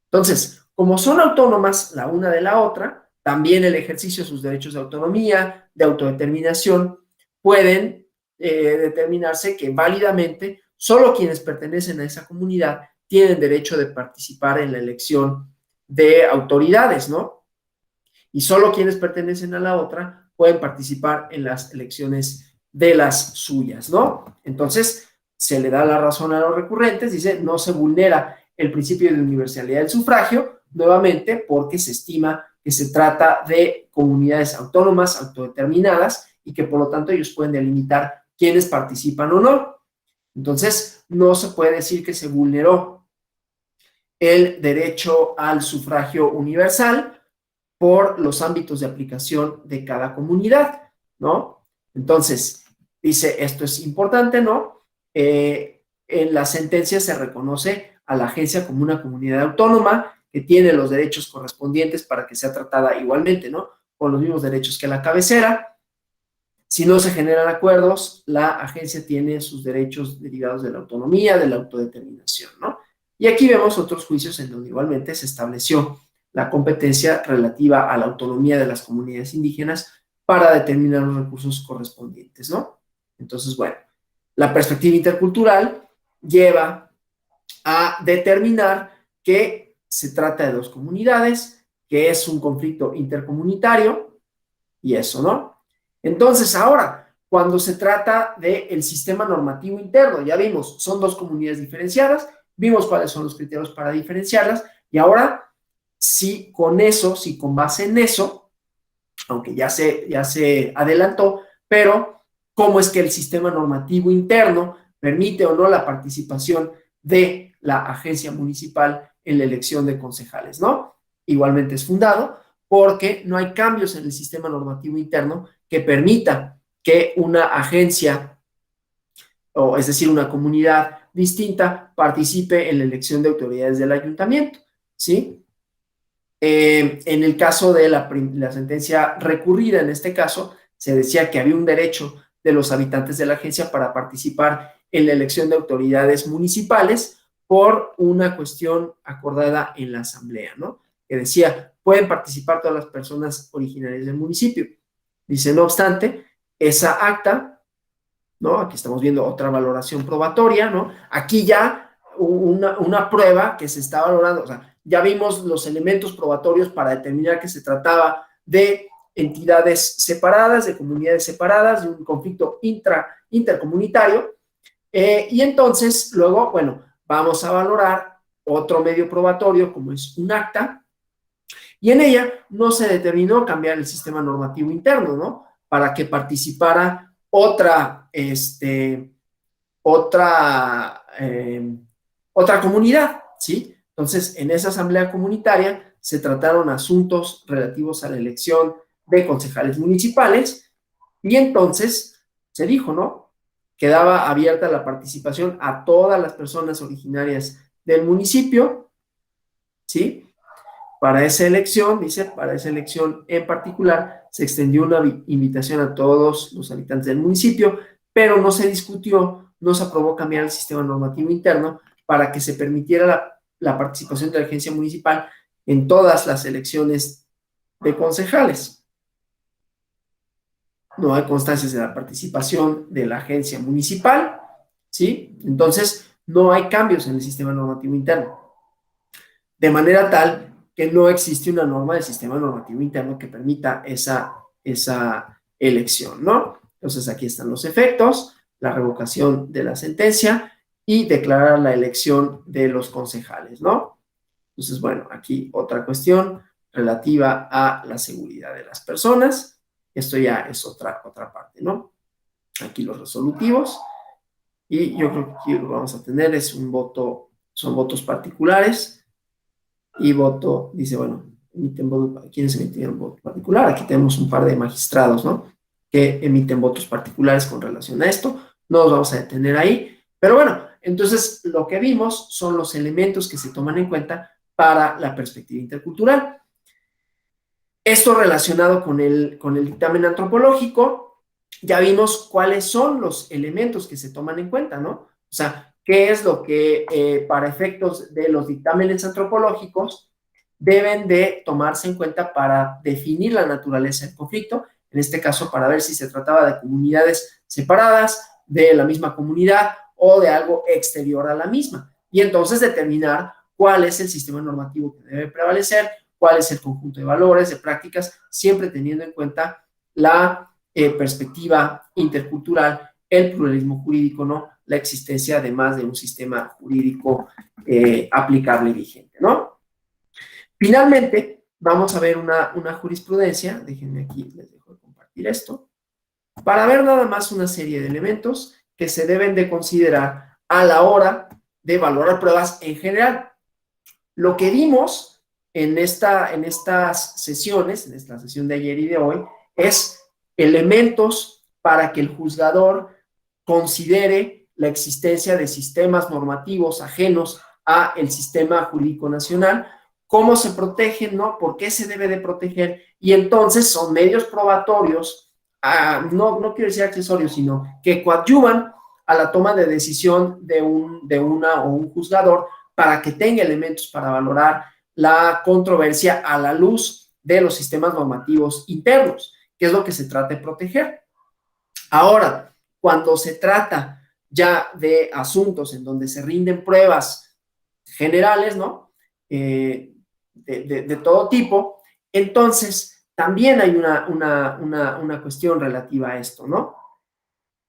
Entonces, como son autónomas la una de la otra, también el ejercicio de sus derechos de autonomía, de autodeterminación, pueden determinarse que válidamente solo quienes pertenecen a esa comunidad tienen derecho de participar en la elección de autoridades, ¿no? Y solo quienes pertenecen a la otra pueden participar en las elecciones de las suyas, ¿no? Entonces, se le da la razón a los recurrentes, dice, no se vulnera el principio de universalidad del sufragio, nuevamente porque se estima que se trata de comunidades autónomas, autodeterminadas, y que por lo tanto ellos pueden delimitar quiénes participan o no. Entonces, no se puede decir que se vulneró el derecho al sufragio universal por los ámbitos de aplicación de cada comunidad, ¿no? Entonces, dice, esto es importante, ¿no? En la sentencia se reconoce a la agencia como una comunidad autónoma que tiene los derechos correspondientes para que sea tratada igualmente, ¿no? Con los mismos derechos que la cabecera. Si no se generan acuerdos, la agencia tiene sus derechos derivados de la autonomía, de la autodeterminación, ¿no? Y aquí vemos otros juicios en donde igualmente se estableció la competencia relativa a la autonomía de las comunidades indígenas para determinar los recursos correspondientes, ¿no? Entonces, bueno, la perspectiva intercultural lleva a determinar que se trata de dos comunidades, que es un conflicto intercomunitario y eso, ¿no? Entonces, ahora, cuando se trata del sistema normativo interno, ya vimos, son dos comunidades diferenciadas, vimos cuáles son los criterios para diferenciarlas, y ahora, si con eso, si con base en eso, aunque ya se adelantó, pero cómo es que el sistema normativo interno permite o no la participación de la agencia municipal en la elección de concejales, ¿no? Igualmente es fundado porque no hay cambios en el sistema normativo interno que permita que una agencia, o es decir, una comunidad distinta, participe en la elección de autoridades del ayuntamiento, ¿sí? En el caso de la sentencia recurrida, en este caso, se decía que había un derecho de los habitantes de la agencia para participar en la elección de autoridades municipales por una cuestión acordada en la asamblea, ¿no? Que decía, pueden participar todas las personas originarias del municipio. Dice, no obstante, esa acta, ¿no? Aquí estamos viendo otra valoración probatoria, ¿no? Aquí ya una prueba que se está valorando, o sea, ya vimos los elementos probatorios para determinar que se trataba de entidades separadas, de comunidades separadas, de un conflicto intercomunitario, y entonces luego, bueno, vamos a valorar otro medio probatorio como es un acta, y en ella no se determinó cambiar el sistema normativo interno, ¿no? Para que participara otra comunidad, ¿sí? Entonces, en esa asamblea comunitaria se trataron asuntos relativos a la elección de concejales municipales y entonces se dijo, ¿no? Quedaba abierta la participación a todas las personas originarias del municipio, ¿sí? Para esa elección, dice, para esa elección en particular, se extendió una invitación a todos los habitantes del municipio, pero no se discutió, no se aprobó cambiar el sistema normativo interno para que se permitiera la participación de la agencia municipal en todas las elecciones de concejales. No hay constancias de la participación de la agencia municipal, ¿sí? Entonces, no hay cambios en el sistema normativo interno. De manera tal que no existe una norma del sistema normativo interno que permita esa elección, ¿no? Entonces, aquí están los efectos, la revocación de la sentencia y declarar la elección de los concejales, ¿no? Entonces, bueno, aquí otra cuestión relativa a la seguridad de las personas. Esto ya es otra parte, ¿no? Aquí los resolutivos. Y yo creo que aquí lo que vamos a tener es un voto, son votos particulares. Y voto, dice, bueno, emiten voto, ¿quiénes emitieron voto particular? Aquí tenemos un par de magistrados, ¿no? Que emiten votos particulares con relación a esto. No nos vamos a detener ahí. Pero bueno, entonces lo que vimos son los elementos que se toman en cuenta para la perspectiva intercultural. Esto relacionado con el dictamen antropológico, ya vimos cuáles son los elementos que se toman en cuenta, ¿no? O sea, qué es lo que para efectos de los dictámenes antropológicos deben de tomarse en cuenta para definir la naturaleza del conflicto, en este caso para ver si se trataba de comunidades separadas, de la misma comunidad o de algo exterior a la misma. Y entonces determinar cuál es el sistema normativo que debe prevalecer, cuál es el conjunto de valores, de prácticas, siempre teniendo en cuenta la perspectiva intercultural, el pluralismo jurídico, ¿no? La existencia además de un sistema jurídico aplicable y vigente, ¿no? Finalmente, vamos a ver una jurisprudencia, déjenme aquí, les dejo de compartir esto, para ver nada más una serie de elementos que se deben de considerar a la hora de valorar pruebas en general. Lo que vimos en estas sesiones, en esta sesión de ayer y de hoy, es elementos para que el juzgador considere la existencia de sistemas normativos ajenos a el sistema jurídico nacional, cómo se protegen, ¿no? ¿Por qué se debe de proteger? Y entonces son medios probatorios, no quiero decir accesorios, sino que coadyuvan a la toma de decisión de una o un juzgador para que tenga elementos para valorar la controversia a la luz de los sistemas normativos internos, que es lo que se trata de proteger. Ahora, cuando se trata ya de asuntos en donde se rinden pruebas generales, ¿no? De todo tipo, entonces también hay una cuestión relativa a esto, ¿no?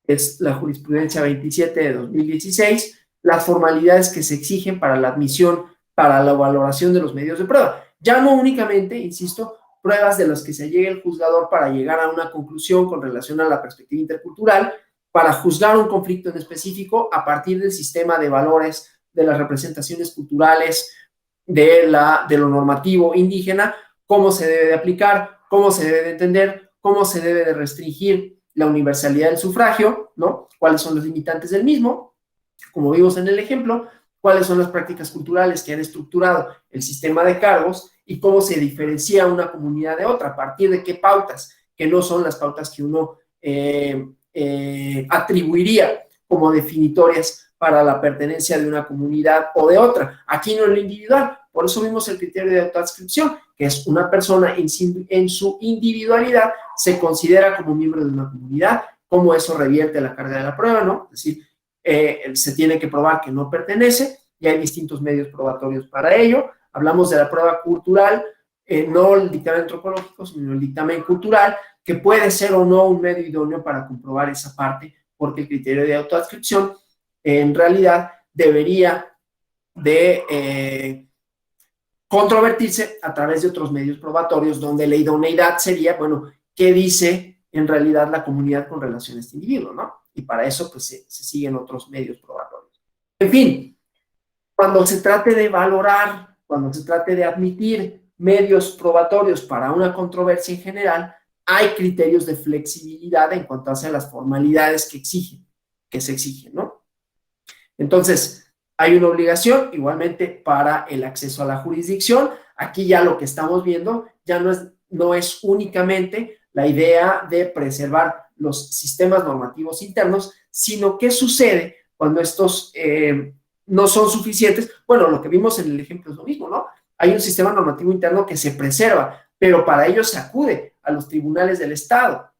Es la jurisprudencia 27 de 2016, las formalidades que se exigen para la admisión, para la valoración de los medios de prueba. Ya no únicamente, insisto, pruebas de las que se llegue el juzgador para llegar a una conclusión con relación a la perspectiva intercultural, para juzgar un conflicto en específico a partir del sistema de valores, de las representaciones culturales, de lo normativo indígena, cómo se debe de aplicar, cómo se debe de entender, cómo se debe de restringir la universalidad del sufragio, ¿no? ¿Cuáles son los limitantes del mismo? Como vimos en el ejemplo, cuáles son las prácticas culturales que han estructurado el sistema de cargos y cómo se diferencia una comunidad de otra, a partir de qué pautas, que no son las pautas que uno atribuiría como definitorias para la pertenencia de una comunidad o de otra. Aquí no es lo individual, por eso vimos el criterio de autoadscripción, que es una persona en su individualidad se considera como miembro de una comunidad, cómo eso revierte la carga de la prueba, ¿no? Es decir, se tiene que probar que no pertenece y hay distintos medios probatorios para ello. Hablamos de la prueba cultural, no el dictamen antropológico, sino el dictamen cultural, que puede ser o no un medio idóneo para comprobar esa parte, porque el criterio de autoadscripción en realidad debería de controvertirse a través de otros medios probatorios, donde la idoneidad sería, bueno, ¿qué dice en realidad la comunidad con relación a este individuo, ¿no? Y para eso, pues, se siguen otros medios probatorios. En fin, cuando se trate de valorar, cuando se trate de admitir medios probatorios para una controversia en general, hay criterios de flexibilidad en cuanto a las formalidades que se exigen, ¿no? Entonces, hay una obligación igualmente para el acceso a la jurisdicción. Aquí ya lo que estamos viendo ya no es únicamente la idea de preservar los sistemas normativos internos, sino qué sucede cuando estos no son suficientes. Bueno, lo que vimos en el ejemplo es lo mismo, ¿no? Hay un sistema normativo interno que se preserva, pero para ello se acude a los tribunales del Estado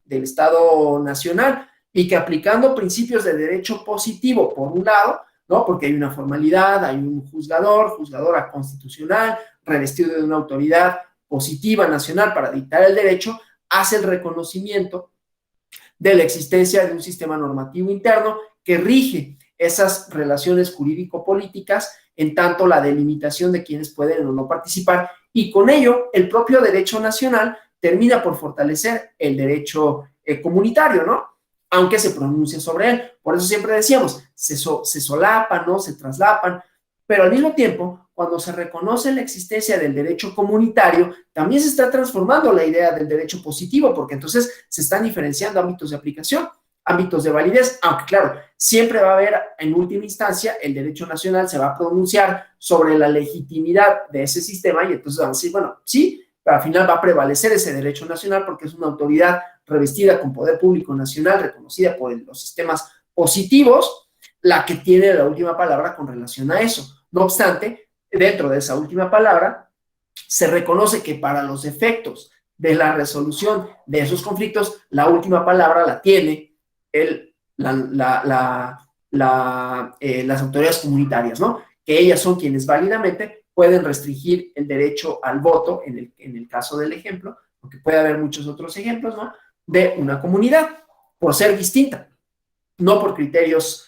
nacional, y que aplicando principios de derecho positivo, por un lado, ¿no? Porque hay una formalidad, hay un juzgadora constitucional, revestido de una autoridad positiva nacional para dictar el derecho, hace el reconocimiento de la existencia de un sistema normativo interno que rige esas relaciones jurídico-políticas en tanto la delimitación de quienes pueden o no participar, y con ello el propio derecho nacional termina por fortalecer el derecho comunitario, ¿no? Aunque se pronuncie sobre él. Por eso siempre decíamos, se solapan, ¿no? Se traslapan, pero al mismo tiempo, cuando se reconoce la existencia del derecho comunitario, también se está transformando la idea del derecho positivo, porque entonces se están diferenciando ámbitos de aplicación, ámbitos de validez, aunque claro, siempre va a haber en última instancia el derecho nacional se va a pronunciar sobre la legitimidad de ese sistema y entonces van a decir, bueno, sí, pero al final va a prevalecer ese derecho nacional porque es una autoridad revestida con poder público nacional, reconocida por los sistemas positivos, la que tiene la última palabra con relación a eso. No obstante, dentro de esa última palabra, se reconoce que para los efectos de la resolución de esos conflictos, la última palabra la tiene las autoridades comunitarias, ¿no? Que ellas son quienes válidamente pueden restringir el derecho al voto, en el caso del ejemplo, porque puede haber muchos otros ejemplos, ¿no? De una comunidad, por ser distinta, no por criterios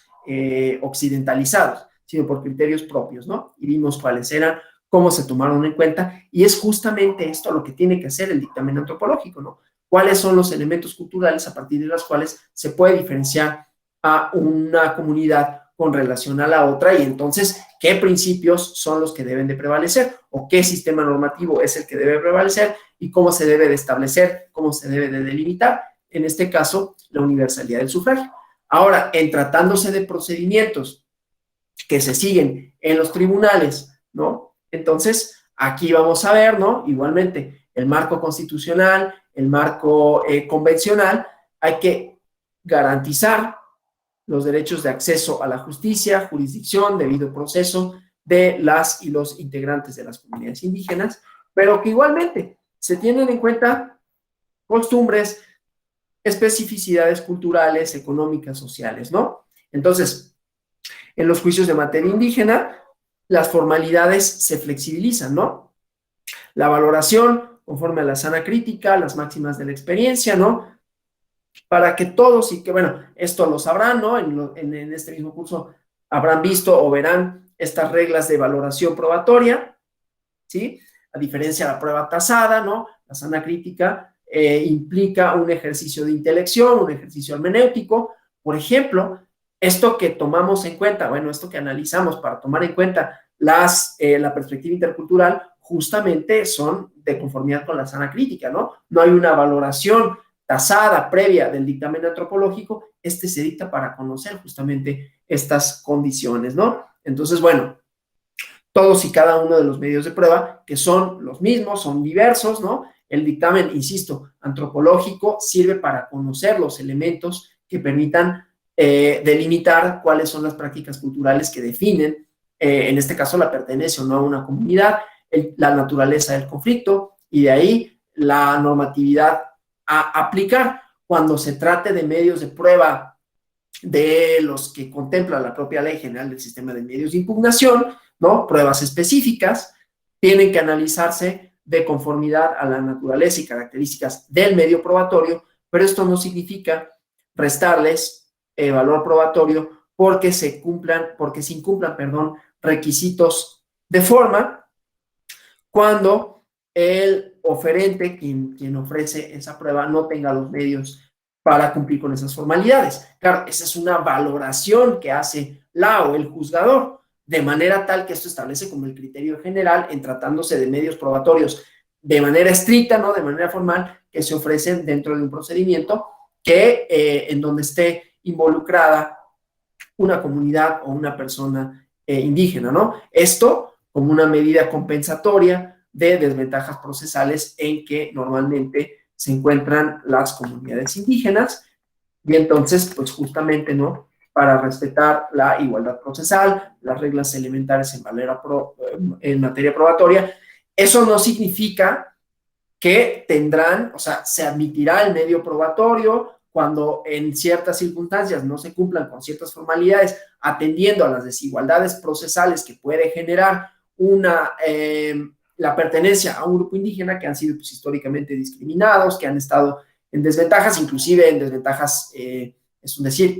occidentalizados, sino por criterios propios, ¿no? Y vimos cuáles eran, cómo se tomaron en cuenta, y es justamente esto lo que tiene que hacer el dictamen antropológico, ¿no? Cuáles son los elementos culturales a partir de los cuales se puede diferenciar a una comunidad con relación a la otra, y entonces, ¿qué principios son los que deben de prevalecer? ¿O qué sistema normativo es el que debe prevalecer? ¿Y cómo se debe de establecer? ¿Cómo se debe de delimitar? En este caso, la universalidad del sufragio. Ahora, en tratándose de procedimientos que se siguen en los tribunales, ¿no? Entonces, aquí vamos a ver, ¿no? Igualmente, el marco constitucional, el marco convencional, hay que garantizar los derechos de acceso a la justicia, jurisdicción, debido proceso de las y los integrantes de las comunidades indígenas, pero que igualmente se tienen en cuenta costumbres, especificidades culturales, económicas, sociales, ¿no? Entonces, en los juicios de materia indígena, las formalidades se flexibilizan, ¿no? La valoración conforme a la sana crítica, las máximas de la experiencia, ¿no? Para que todos, y que bueno, esto lo sabrán, ¿no? En este mismo curso habrán visto o verán estas reglas de valoración probatoria, ¿sí? A diferencia de la prueba tasada, ¿no? La sana crítica implica un ejercicio de intelección, un ejercicio hermenéutico. Por ejemplo, esto que tomamos en cuenta, bueno, esto que analizamos para tomar en cuenta la perspectiva intercultural, justamente son de conformidad con la sana crítica, ¿no? No hay una valoración tasada previa del dictamen antropológico, se dicta para conocer justamente estas condiciones, ¿no? Entonces, bueno, todos y cada uno de los medios de prueba, que son los mismos, son diversos, ¿no? El dictamen, insisto, antropológico sirve para conocer los elementos que permitan delimitar cuáles son las prácticas culturales que definen, en este caso, la pertenencia o no a una comunidad, la naturaleza del conflicto, y de ahí la normatividad a aplicar cuando se trate de medios de prueba de los que contempla la propia Ley General del Sistema de Medios de Impugnación, ¿no? Pruebas específicas, tienen que analizarse de conformidad a la naturaleza y características del medio probatorio, pero esto no significa restarles valor probatorio porque se incumplan, requisitos de forma cuando el oferente, quien ofrece esa prueba, no tenga los medios para cumplir con esas formalidades. Claro, esa es una valoración que hace la o el juzgador, de manera tal que esto establece como el criterio general en tratándose de medios probatorios de manera estricta, no de manera formal, que se ofrecen dentro de un procedimiento que en donde esté involucrada una comunidad o una persona indígena, ¿no? Esto como una medida compensatoria de desventajas procesales en que normalmente se encuentran las comunidades indígenas, y entonces, pues justamente, ¿no? Para respetar la igualdad procesal, las reglas elementales en materia probatoria. Eso no significa que tendrán, o sea, se admitirá el medio probatorio cuando en ciertas circunstancias no se cumplan con ciertas formalidades, atendiendo a las desigualdades procesales que puede generar la pertenencia a un grupo indígena que han sido pues, históricamente discriminados, que han estado en desventajas, inclusive en desventajas, es decir,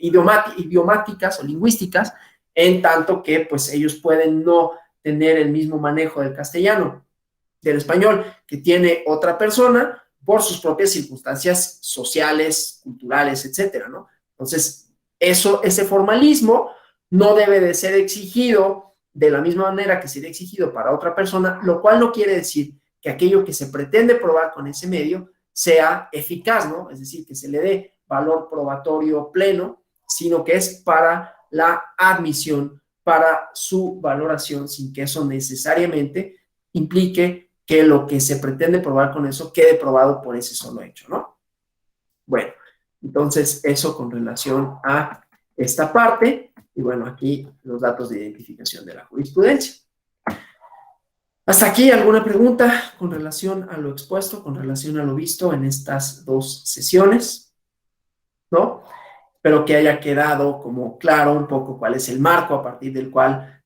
idiomáticas o lingüísticas, en tanto que pues ellos pueden no tener el mismo manejo del castellano, del español, que tiene otra persona por sus propias circunstancias sociales, culturales, etcétera, ¿no? Entonces, ese formalismo no debe de ser exigido de la misma manera que sería exigido para otra persona, lo cual no quiere decir que aquello que se pretende probar con ese medio sea eficaz, ¿no? Es decir, que se le dé valor probatorio pleno, sino que es para la admisión, para su valoración, sin que eso necesariamente implique que lo que se pretende probar con eso quede probado por ese solo hecho, ¿no? Bueno, entonces eso con relación a esta parte, y bueno, aquí los datos de identificación de la jurisprudencia. Hasta aquí, ¿alguna pregunta con relación a lo expuesto, con relación a lo visto en estas dos sesiones? ¿No? Espero que haya quedado como claro un poco cuál es el marco a partir del cual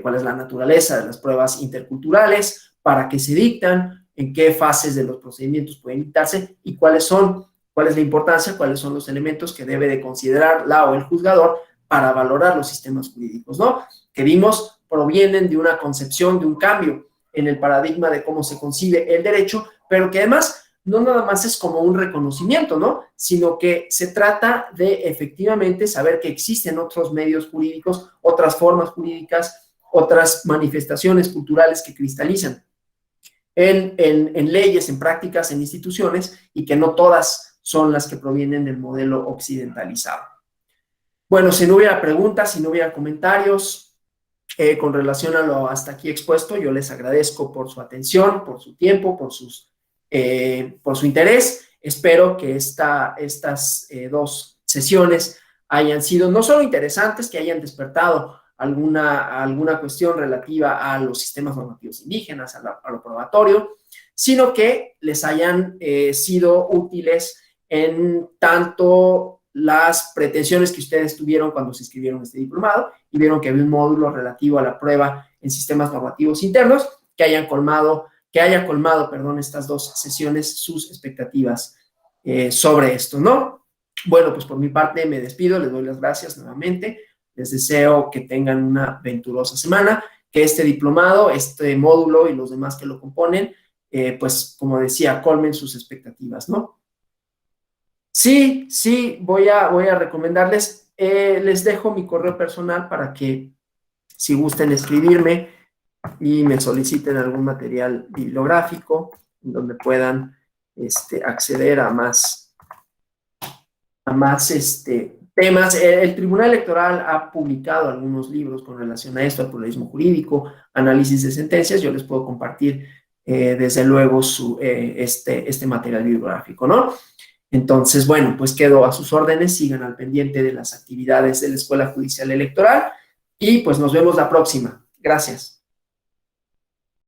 cuál es la naturaleza de las pruebas interculturales, para qué se dictan, en qué fases de los procedimientos pueden dictarse y cuál es la importancia, cuáles son los elementos que debe de considerar la o el juzgador para valorar los sistemas jurídicos, ¿no? Que vimos provienen de una concepción, de un cambio en el paradigma de cómo se concibe el derecho, pero que además no nada más es como un reconocimiento, ¿no? Sino que se trata de efectivamente saber que existen otros medios jurídicos, otras formas jurídicas, otras manifestaciones culturales que cristalizan en leyes, en prácticas, en instituciones, y que no todas son las que provienen del modelo occidentalizado. Bueno, si no hubiera preguntas, si no hubiera comentarios con relación a lo hasta aquí expuesto, yo les agradezco por su atención, por su tiempo, por su interés. Espero que estas dos sesiones hayan sido no solo interesantes, que hayan despertado alguna cuestión relativa a los sistemas normativos indígenas, a lo probatorio, sino que les hayan sido útiles en tanto las pretensiones que ustedes tuvieron cuando se inscribieron este diplomado y vieron que había un módulo relativo a la prueba en sistemas normativos internos que haya colmado, estas dos sesiones sus expectativas sobre esto, ¿no? Bueno, pues por mi parte me despido, les doy las gracias nuevamente, les deseo que tengan una venturosa semana, que este diplomado, este módulo y los demás que lo componen, pues como decía, colmen sus expectativas, ¿no? Sí, voy a recomendarles, les dejo mi correo personal para que si gusten escribirme y me soliciten algún material bibliográfico donde puedan acceder a más temas. El Tribunal Electoral ha publicado algunos libros con relación a esto, al pluralismo jurídico, análisis de sentencias. Yo les puedo compartir desde luego este material bibliográfico, ¿no? Entonces, bueno, pues quedo a sus órdenes, sigan al pendiente de las actividades de la Escuela Judicial Electoral y pues nos vemos la próxima. Gracias.